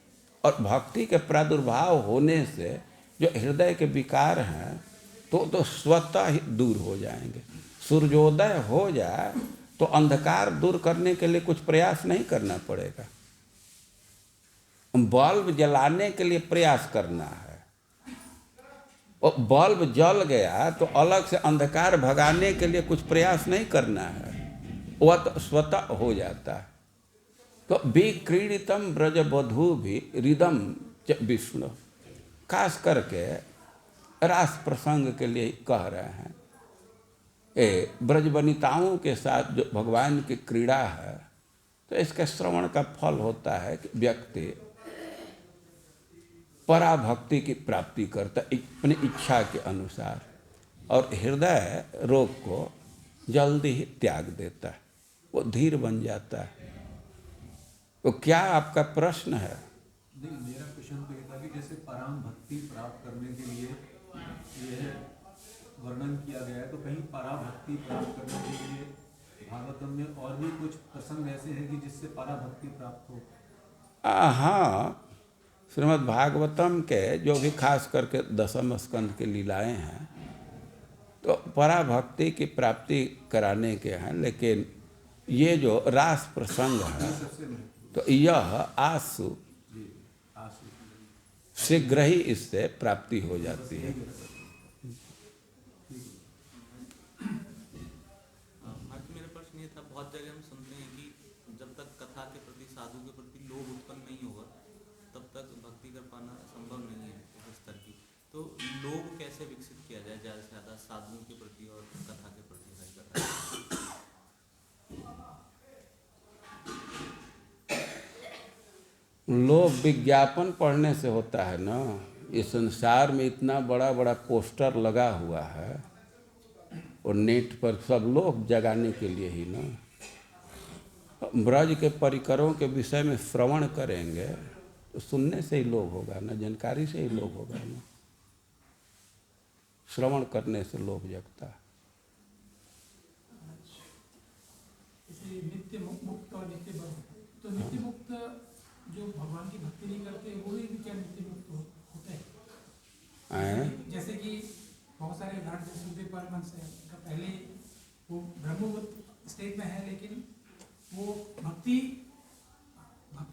और भक्ति के प्रादुर्भाव होने से जो हृदय के विकार हैं तो स्वतः ही दूर हो जाएंगे। सूर्योदय हो जाए तो अंधकार दूर करने के लिए कुछ प्रयास नहीं करना पड़ेगा। बल्ब जलाने के लिए प्रयास करना है, और बल्ब जल गया तो अलग से अंधकार भगाने के लिए कुछ प्रयास नहीं करना है, वह तो स्वतः हो जाता है। तो विक्रीडितम ब्रजबधू भी रिदम च विष्णु, खास करके रास प्रसंग के लिए कह रहे हैं। ब्रजवनिताओं के साथ जो भगवान की क्रीड़ा है, तो इसके श्रवण का फल होता है कि व्यक्ति पराभक्ति की प्राप्ति करता अपनी इच्छा के अनुसार, और हृदय रोग को जल्दी ही त्याग देता है, वो धीर बन जाता है। तो क्या आपका प्रश्न है? नहीं, मेरा क्वेश्चन तो ये था कि जैसे परम भक्ति प्राप्त करने के लिए यह वर्णन किया गया है, तो कहीं पराभक्ति प्राप्त करने के लिए भागवतम में और भी कुछ प्रसंग ऐसे हैं कि जिससे पराभक्ति प्राप्त हो? हाँ, श्रीमद् भागवतम के जो भी खास करके दशम स्कंद के लीलाएं हैं, तो पराभक्ति की प्राप्ति कराने के हैं, लेकिन ये जो रास प्रसंग है, तो यह आसु शीघ्र ही इससे प्राप्ति हो जाती है। मेरा प्रश्न ये था, बहुत जगह हम सुनते हैं कि जब तक कथा के प्रति, साधु के प्रति लोभ उत्पन्न नहीं होगा, तब तक भक्ति कर पाना संभव नहीं है उस स्तर की। तो लोभ कैसे विकसित किया जाए ज़्यादा से ज़्यादा साधुओं के प्रति और कथा के प्रति? लोभ विज्ञापन पढ़ने से होता है ना। इस संसार में इतना बड़ा बड़ा पोस्टर लगा हुआ है, और नेट पर सब लोग जगाने के लिए ही ना। ब्रज के परिकरों के विषय में श्रवण करेंगे तो सुनने से ही लोभ होगा ना, जानकारी से ही लोभ होगा ना। श्रवण करने से लोभ जगता है। नित्य मुक्त और नित्य बद्ध, तो नित्य मुक्त जो भगवान की भक्ति नहीं करते वो भी क्या नित्य मुक्त होते हैं? जैसे कि बहुत सारे उदाहरण, जैसे सुखदेव परमहंस है, पहले वो ब्रह्मभूत स्टेट में है, लेकिन वो भक्ति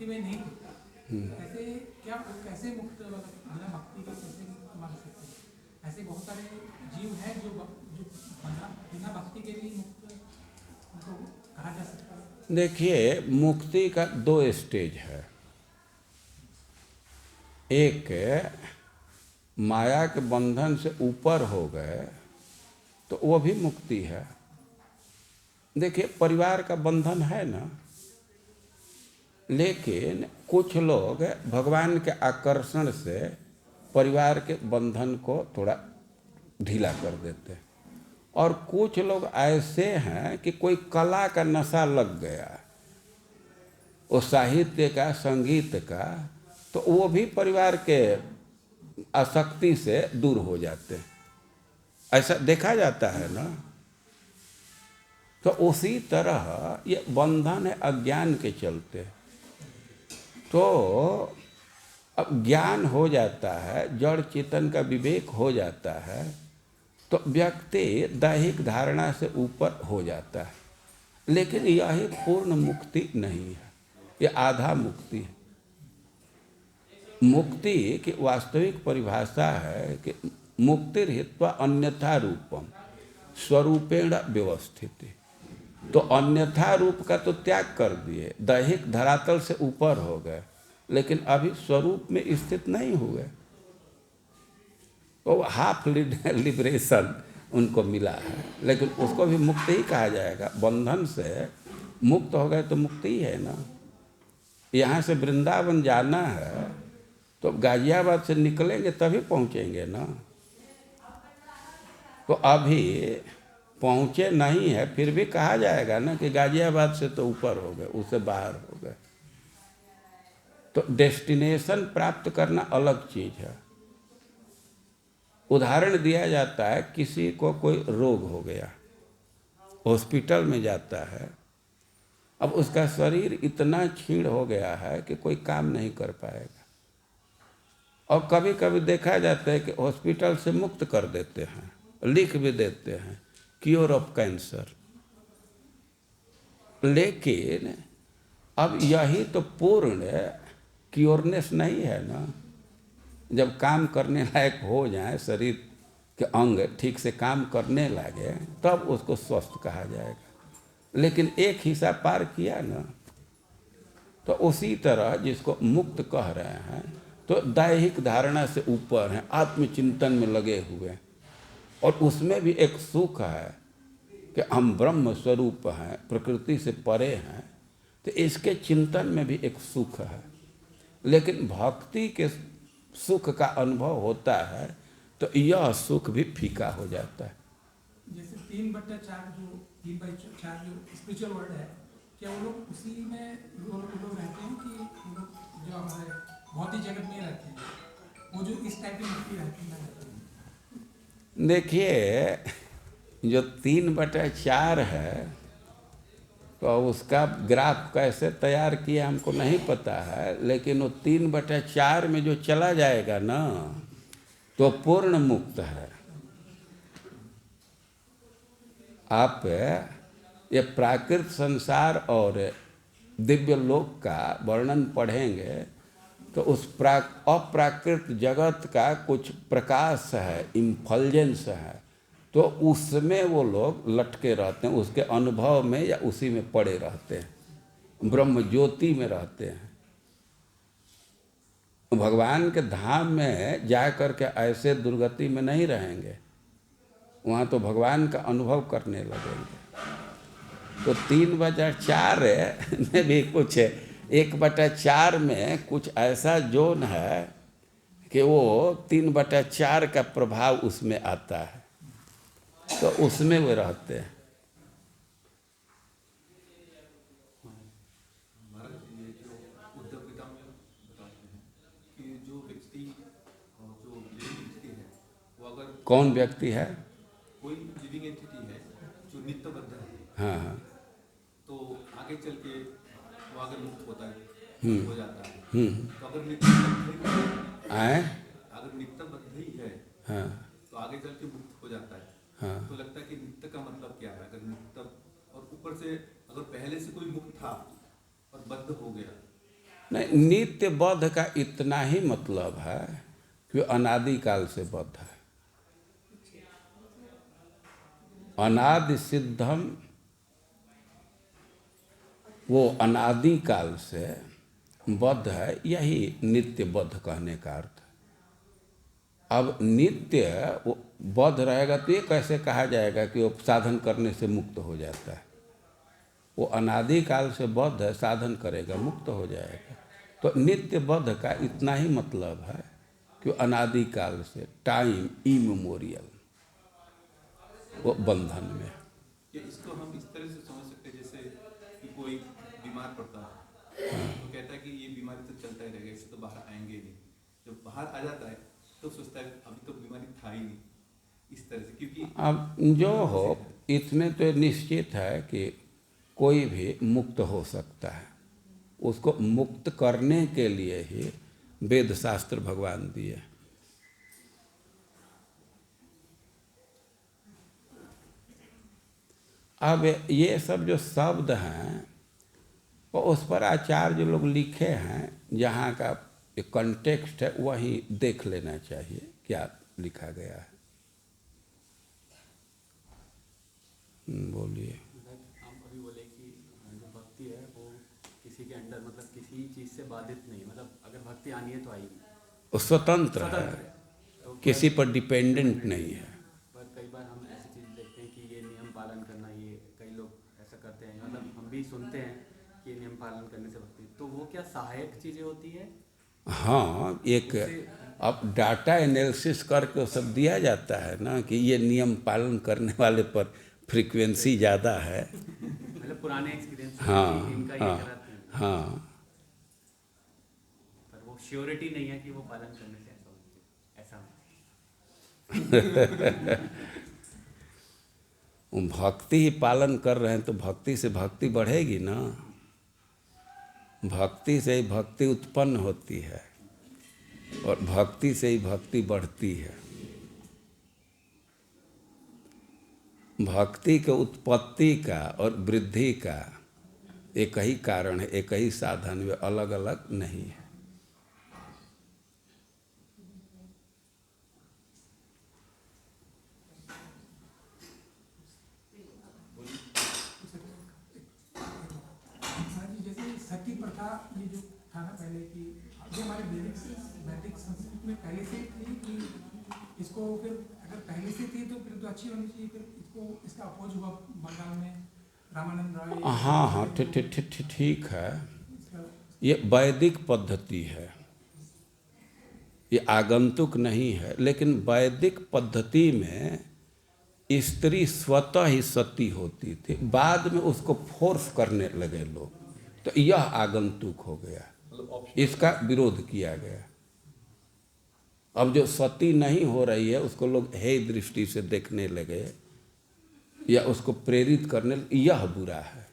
में नहीं थे। ऐसे क्या कैसे मुक्त, बिना भक्ति के कैसे मुक्त मान सकते हैं? ऐसे बहुत सारे जीव हैं जो बिना भक्ति के लिए मुक्त उनको कहा जा सकता है। देखिए, मुक्ति का 2 स्टेज है। एक माया के बंधन से ऊपर हो गए तो वो भी मुक्ति है। देखिए, परिवार का बंधन है ना, लेकिन कुछ लोग भगवान के आकर्षण से परिवार के बंधन को थोड़ा ढीला कर देते हैं, और कुछ लोग ऐसे हैं कि कोई कला का नशा लग गया, वो साहित्य का, संगीत का, तो वो भी परिवार के आसक्ति से दूर हो जाते हैं। ऐसा देखा जाता है ना। तो उसी तरह ये बंधन है अज्ञान के चलते। तो अब ज्ञान हो जाता है, जड़ चेतन का विवेक हो जाता है, तो व्यक्ति दैहिक धारणा से ऊपर हो जाता है। लेकिन यही पूर्ण मुक्ति नहीं है, ये आधा मुक्ति है। मुक्ति की वास्तविक परिभाषा है कि मुक्तिर्हित्वा अन्यथा रूपम स्वरूपेण व्यवस्थित। तो अन्यथा रूप का तो त्याग कर दिए, दैहिक धरातल से ऊपर हो गए, लेकिन अभी स्वरूप में स्थित नहीं हुए। तो हाफ लिबरेशन उनको मिला है, लेकिन उसको भी मुक्ति ही कहा जाएगा। बंधन से मुक्त हो गए तो मुक्ति ही है ना। यहाँ से वृंदावन जाना है तो गाजियाबाद से निकलेंगे तभी पहुँचेंगे ना। तो अभी पहुँचे नहीं है, फिर भी कहा जाएगा ना कि गाजियाबाद से तो ऊपर हो गए, उससे बाहर हो गए। तो डेस्टिनेशन प्राप्त करना अलग चीज़ है। उदाहरण दिया जाता है, किसी को कोई रोग हो गया, हॉस्पिटल में जाता है, अब उसका शरीर इतना क्षीण हो गया है कि कोई काम नहीं कर पाएगा। और कभी कभी देखा जाता है कि हॉस्पिटल से मुक्त कर देते हैं, लिख भी देते हैं क्योर ऑफ कैंसर। लेकिन अब यही तो पूर्ण क्योरनेस नहीं है ना। जब काम करने लायक हो जाए, शरीर के अंग ठीक से काम करने लगे, तब उसको स्वस्थ कहा जाएगा। लेकिन एक हिस्सा पार किया ना, तो उसी तरह जिसको मुक्त कह रहे हैं, तो दैहिक धारणा से ऊपर हैं, आत्मचिंतन में लगे हुए, और उसमें भी एक सुख है कि हम ब्रह्म स्वरूप हैं, प्रकृति से परे हैं, तो इसके चिंतन में भी एक सुख है। लेकिन भक्ति के सुख का अनुभव होता है तो यह सुख भी फीका हो जाता है। जैसे 3/4 जो 3/4 जो स्पिरिचुअल वर्ल्ड है, क्या वो लोग उसी में वो लोग रहते हैं कि वो लोग जो हमारे भौतिक जगत में रहते हैं, वो जो इस टाइप की मुक्ति रहती है? देखिए, जो 3/4 है, तो उसका ग्राफ कैसे तैयार किया हमको नहीं पता है, लेकिन वो 3/4 में जो चला जाएगा ना, तो पूर्ण मुक्त है। आप ये प्राकृत संसार और दिव्य लोक का वर्णन पढ़ेंगे तो उस अप्राकृत जगत का कुछ प्रकाश है, इम्फल्जेंस है, तो उसमें वो लोग लटके रहते हैं, उसके अनुभव में या उसी में पड़े रहते हैं, ब्रह्म ज्योति में रहते हैं। भगवान के धाम में जा कर के ऐसे दुर्गति में नहीं रहेंगे, वहाँ तो भगवान का अनुभव करने लगेंगे। तो 3/4 में भी कुछ 1/4 में कुछ ऐसा जोन है कि वो 3/4 का प्रभाव उसमें आता है, तो उसमें वे रहते हैं। महाराज, ये जो उद्धव गीता में बताते हैं कि जो व्यक्ति और जो लिविंग एंटिटी है, वो अगर कौन व्यक्ति है? कोई लिविंग एंटिटी है जो नित्यबद्ध है, हाँ, तो आगे चल के वो अगर मुक्त होता है, हो जाता है, तो अगर नित्यबद्ध ही है, हाँ, तो आगे चल के मुक्त हो जाता है। हाँ। तो लगता है कि नित्य का मतलब क्या है? अगर नित्य और ऊपर से अगर पहले से कोई मुक्त था और बद्ध हो गया, नहीं, नित्य बद्ध का इतना ही मतलब है कि अनादि काल से बद्ध है। अनादि सिद्धम, वो अनादि काल से बद्ध है, यही नित्य बद्ध कहने का अर्थ है। अब नित्य वो बद्ध रहेगा तो ये कैसे कहा जाएगा कि वो साधन करने से मुक्त हो जाता है? वो अनादि काल से बद्ध है, साधन करेगा मुक्त हो जाएगा। तो नित्य बद्ध का इतना ही मतलब है कि अनादि काल से, टाइम इमेमोरियल, वो बंधन में। या इसको हम इस तरह से समझ सकते हैं जैसे कि कोई बीमार पड़ता है, तो कहता है कि ये बीमारी तो चलता ही रहेगा, इससे तो बाहर आएंगे ही नहीं। जब बाहर आ जाता है तो सोचता है अभी तो बीमारी था ही नहीं, इस तरह से। क्योंकि अब जो हो, इसमें तो निश्चित है कि कोई भी मुक्त हो सकता है। उसको मुक्त करने के लिए ही वेद शास्त्र भगवान दिए। अब ये सब जो शब्द हैं, वो उस पर आचार्य लोग लिखे हैं, जहाँ का कॉन्टेक्स्ट है वही देख लेना चाहिए क्या लिखा गया है। बोलिए। हम अभी बोले कि जो भक्ति है वो किसी के अंडर, मतलब किसी चीज़ से बाधित नहीं, मतलब अगर भक्ति आनी है तो आएगी, वो स्वतंत्र है, तो किसी पर डिपेंडेंट नहीं है। पर कई बार हम ऐसी चीज़ देखते हैं कि ये नियम पालन करना, ये कई लोग ऐसा करते हैं, मतलब हम भी सुनते हैं कि नियम पालन करने से भक्ति, तो वो क्या सहायक चीज़ें होती है? हाँ, एक अब डाटा एनालिसिस करके वो सब दिया जाता है ना कि ये नियम पालन करने वाले पर फ्रीक्वेंसी ज़्यादा है। मतलब पुराने एक्सपीरियंस हाँ, इनका ये हाँ, कराते हैं, हाँ। पर वो श्योरिटी नहीं है कि वो पालन करने से ऐसा भक्ति ही पालन कर रहे हैं तो भक्ति से भक्ति बढ़ेगी ना। भक्ति से ही भक्ति उत्पन्न होती है और भक्ति से ही भक्ति बढ़ती है। भक्ति के उत्पत्ति का और वृद्धि का एक ही कारण है, एक ही साधन, वे अलग अलग नहीं है। हाँ जी, जैसे सती प्रथा ये जो था ना पहले की, ये हमारे वैदिक संस्कृति में पहले से थी कि इसको फिर अगर पहले से थी तो फिर तो अच्छी होनी चाहिए, फिर इसको इसका अपोज हुआ बंगाल में रामानंद राय। हाँ हाँ, ठीक है। ये वैदिक पद्धति है, ये आगंतुक नहीं है। लेकिन वैदिक पद्धति में स्त्री स्वतः ही सती होती थी, बाद में उसको फोर्स करने लगे लोग, तो यह आगंतुक हो गया, इसका विरोध किया गया। अब जो सती नहीं हो रही है उसको लोग हे दृष्टि से देखने लगे या उसको प्रेरित करने, यह बुरा है।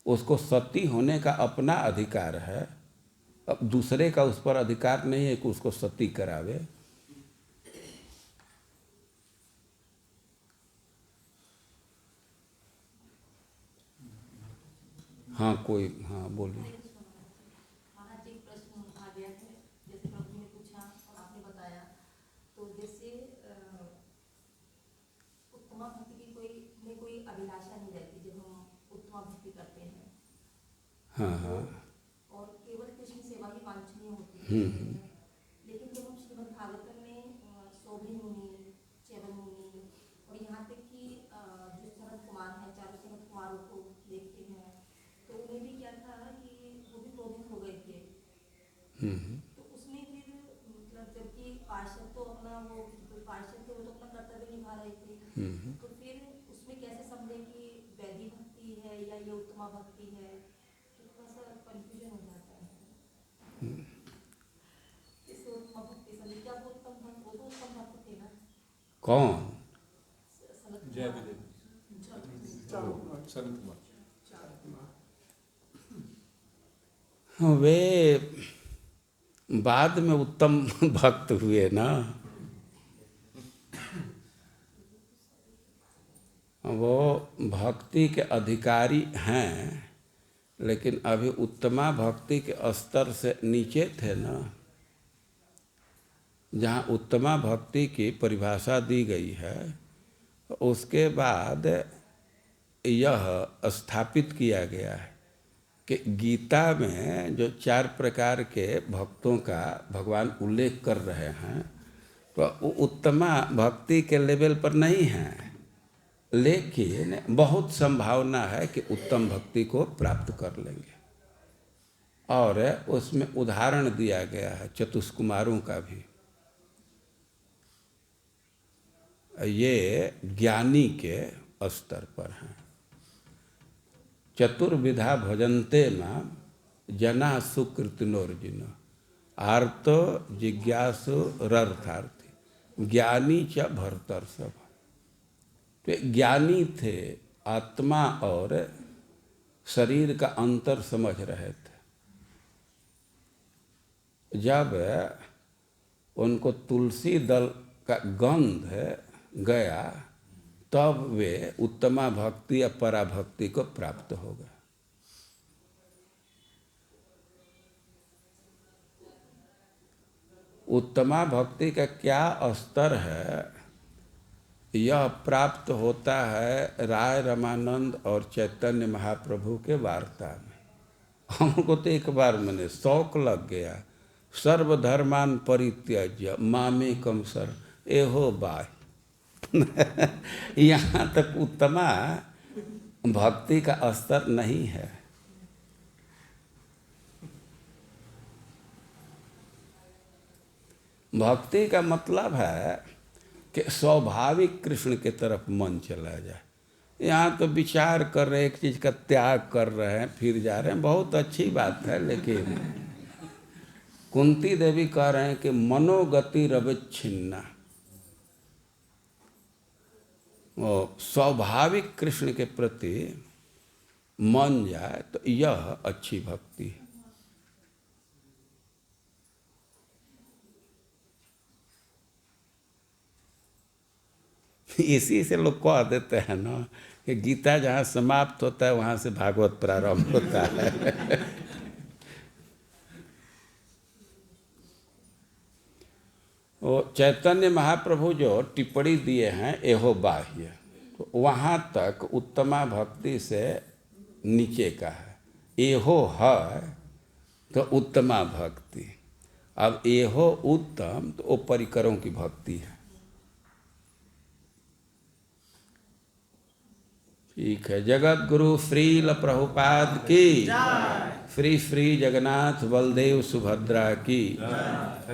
उसको सती होने का अपना अधिकार है, अब दूसरे का उस पर अधिकार नहीं है कि उसको सती करावे। हाँ कोई, हाँ बोलिए। महाराज एक प्रश्न आ गया है, जैसे प्रभु ने पूछा और आपने बताया, तो जैसे उत्तमा भक्ति की कोई अभिलाषा नहीं रहती जब हम उत्तमा भक्ति करते हैं। हाँ हाँ। और केवल कृष्ण सेवा ही वांछनीय होती है। लेकिन जब हम श्रीमद् भागवतम में सौभिन मुनि, च्यवन मुनि और यहाँ तक कि जो सनत कुमार हैं, चारों सनत कुमारों को देखते हैं, तो उन्हें भी क्या था कि वो भी क्रोधित हो गए थे। तो उसमें फिर मतलब जबकि पार्षद तो अपना वो पार्षद थे, वो तो अपना कर्तव्य निभा रहे थे, तो फिर उसमें कैसे समझे कि वैदिक भक्ति है या ये उत्तमा भक्ति है, तो थोड़ा सा कंफ्यूजन हो जाता है। इस उत्तमा भक्ति समझे क्या, वो उत्तम भक्त, वो तो उत्तम भक्त थे ना। कौन? वे बाद में उत्तम भक्त हुए ना, वो भक्ति के अधिकारी हैं, लेकिन अभी उत्तमा भक्ति के स्तर से नीचे थे ना। जहाँ उत्तमा भक्ति की परिभाषा दी गई है, उसके बाद यह स्थापित किया गया है कि गीता में जो 4 प्रकार के भक्तों का भगवान उल्लेख कर रहे हैं, तो वो उत्तमा भक्ति के लेवल पर नहीं है, लेकिन बहुत संभावना है कि उत्तम भक्ति को प्राप्त कर लेंगे। और उसमें उदाहरण दिया गया है चतुष्कुमारों का भी। ये ज्ञानी के स्तर पर हैं। चतुर्विधा भजन्ते माम जना सुकृतिनोर्जिन आर्तो जिज्ञासु रर्थार्थी ज्ञानी च भरतर्षभ। तो ज्ञानी थे, आत्मा और शरीर का अंतर समझ रहे थे। जब उनको तुलसी दल का गंध गया, तब वे उत्तमा भक्ति या पराभक्ति को प्राप्त हो गए। उत्तमा भक्ति का क्या स्तर है, यह प्राप्त होता है राय रमानंद और चैतन्य महाप्रभु के वार्ता में। हमको तो एक बार मैंने शौक लग गया, सर्वधर्मान परित्यज्य मामेकम शरण एहो बाय। यहाँ तक उत्तमा भक्ति का स्तर नहीं है। भक्ति का मतलब है कि स्वाभाविक कृष्ण की तरफ मन चला जाए। यहाँ तो विचार कर रहे, एक चीज़ का त्याग कर रहे हैं, फिर जा रहे हैं, बहुत अच्छी बात है। लेकिन कुंती देवी कह रहे हैं कि मनोगति रविच्छिन्ना, वो स्वाभाविक कृष्ण के प्रति मन जाए तो यह अच्छी भक्ति है। इसी से लोग कह देते हैं ना कि गीता जहाँ समाप्त होता है वहाँ से भागवत प्रारंभ होता है। वो चैतन्य महाप्रभु जो टिप्पणी दिए हैं एहो बाह्य, तो वहाँ तक उत्तमा भक्ति से नीचे का है। एहो है तो उत्तमा भक्ति, अब एहो उत्तम तो वो परिकरों की भक्ति है। ठीक है। जगत गुरु श्रील प्रभुपाद की, श्री श्री जगन्नाथ बलदेव सुभद्रा की।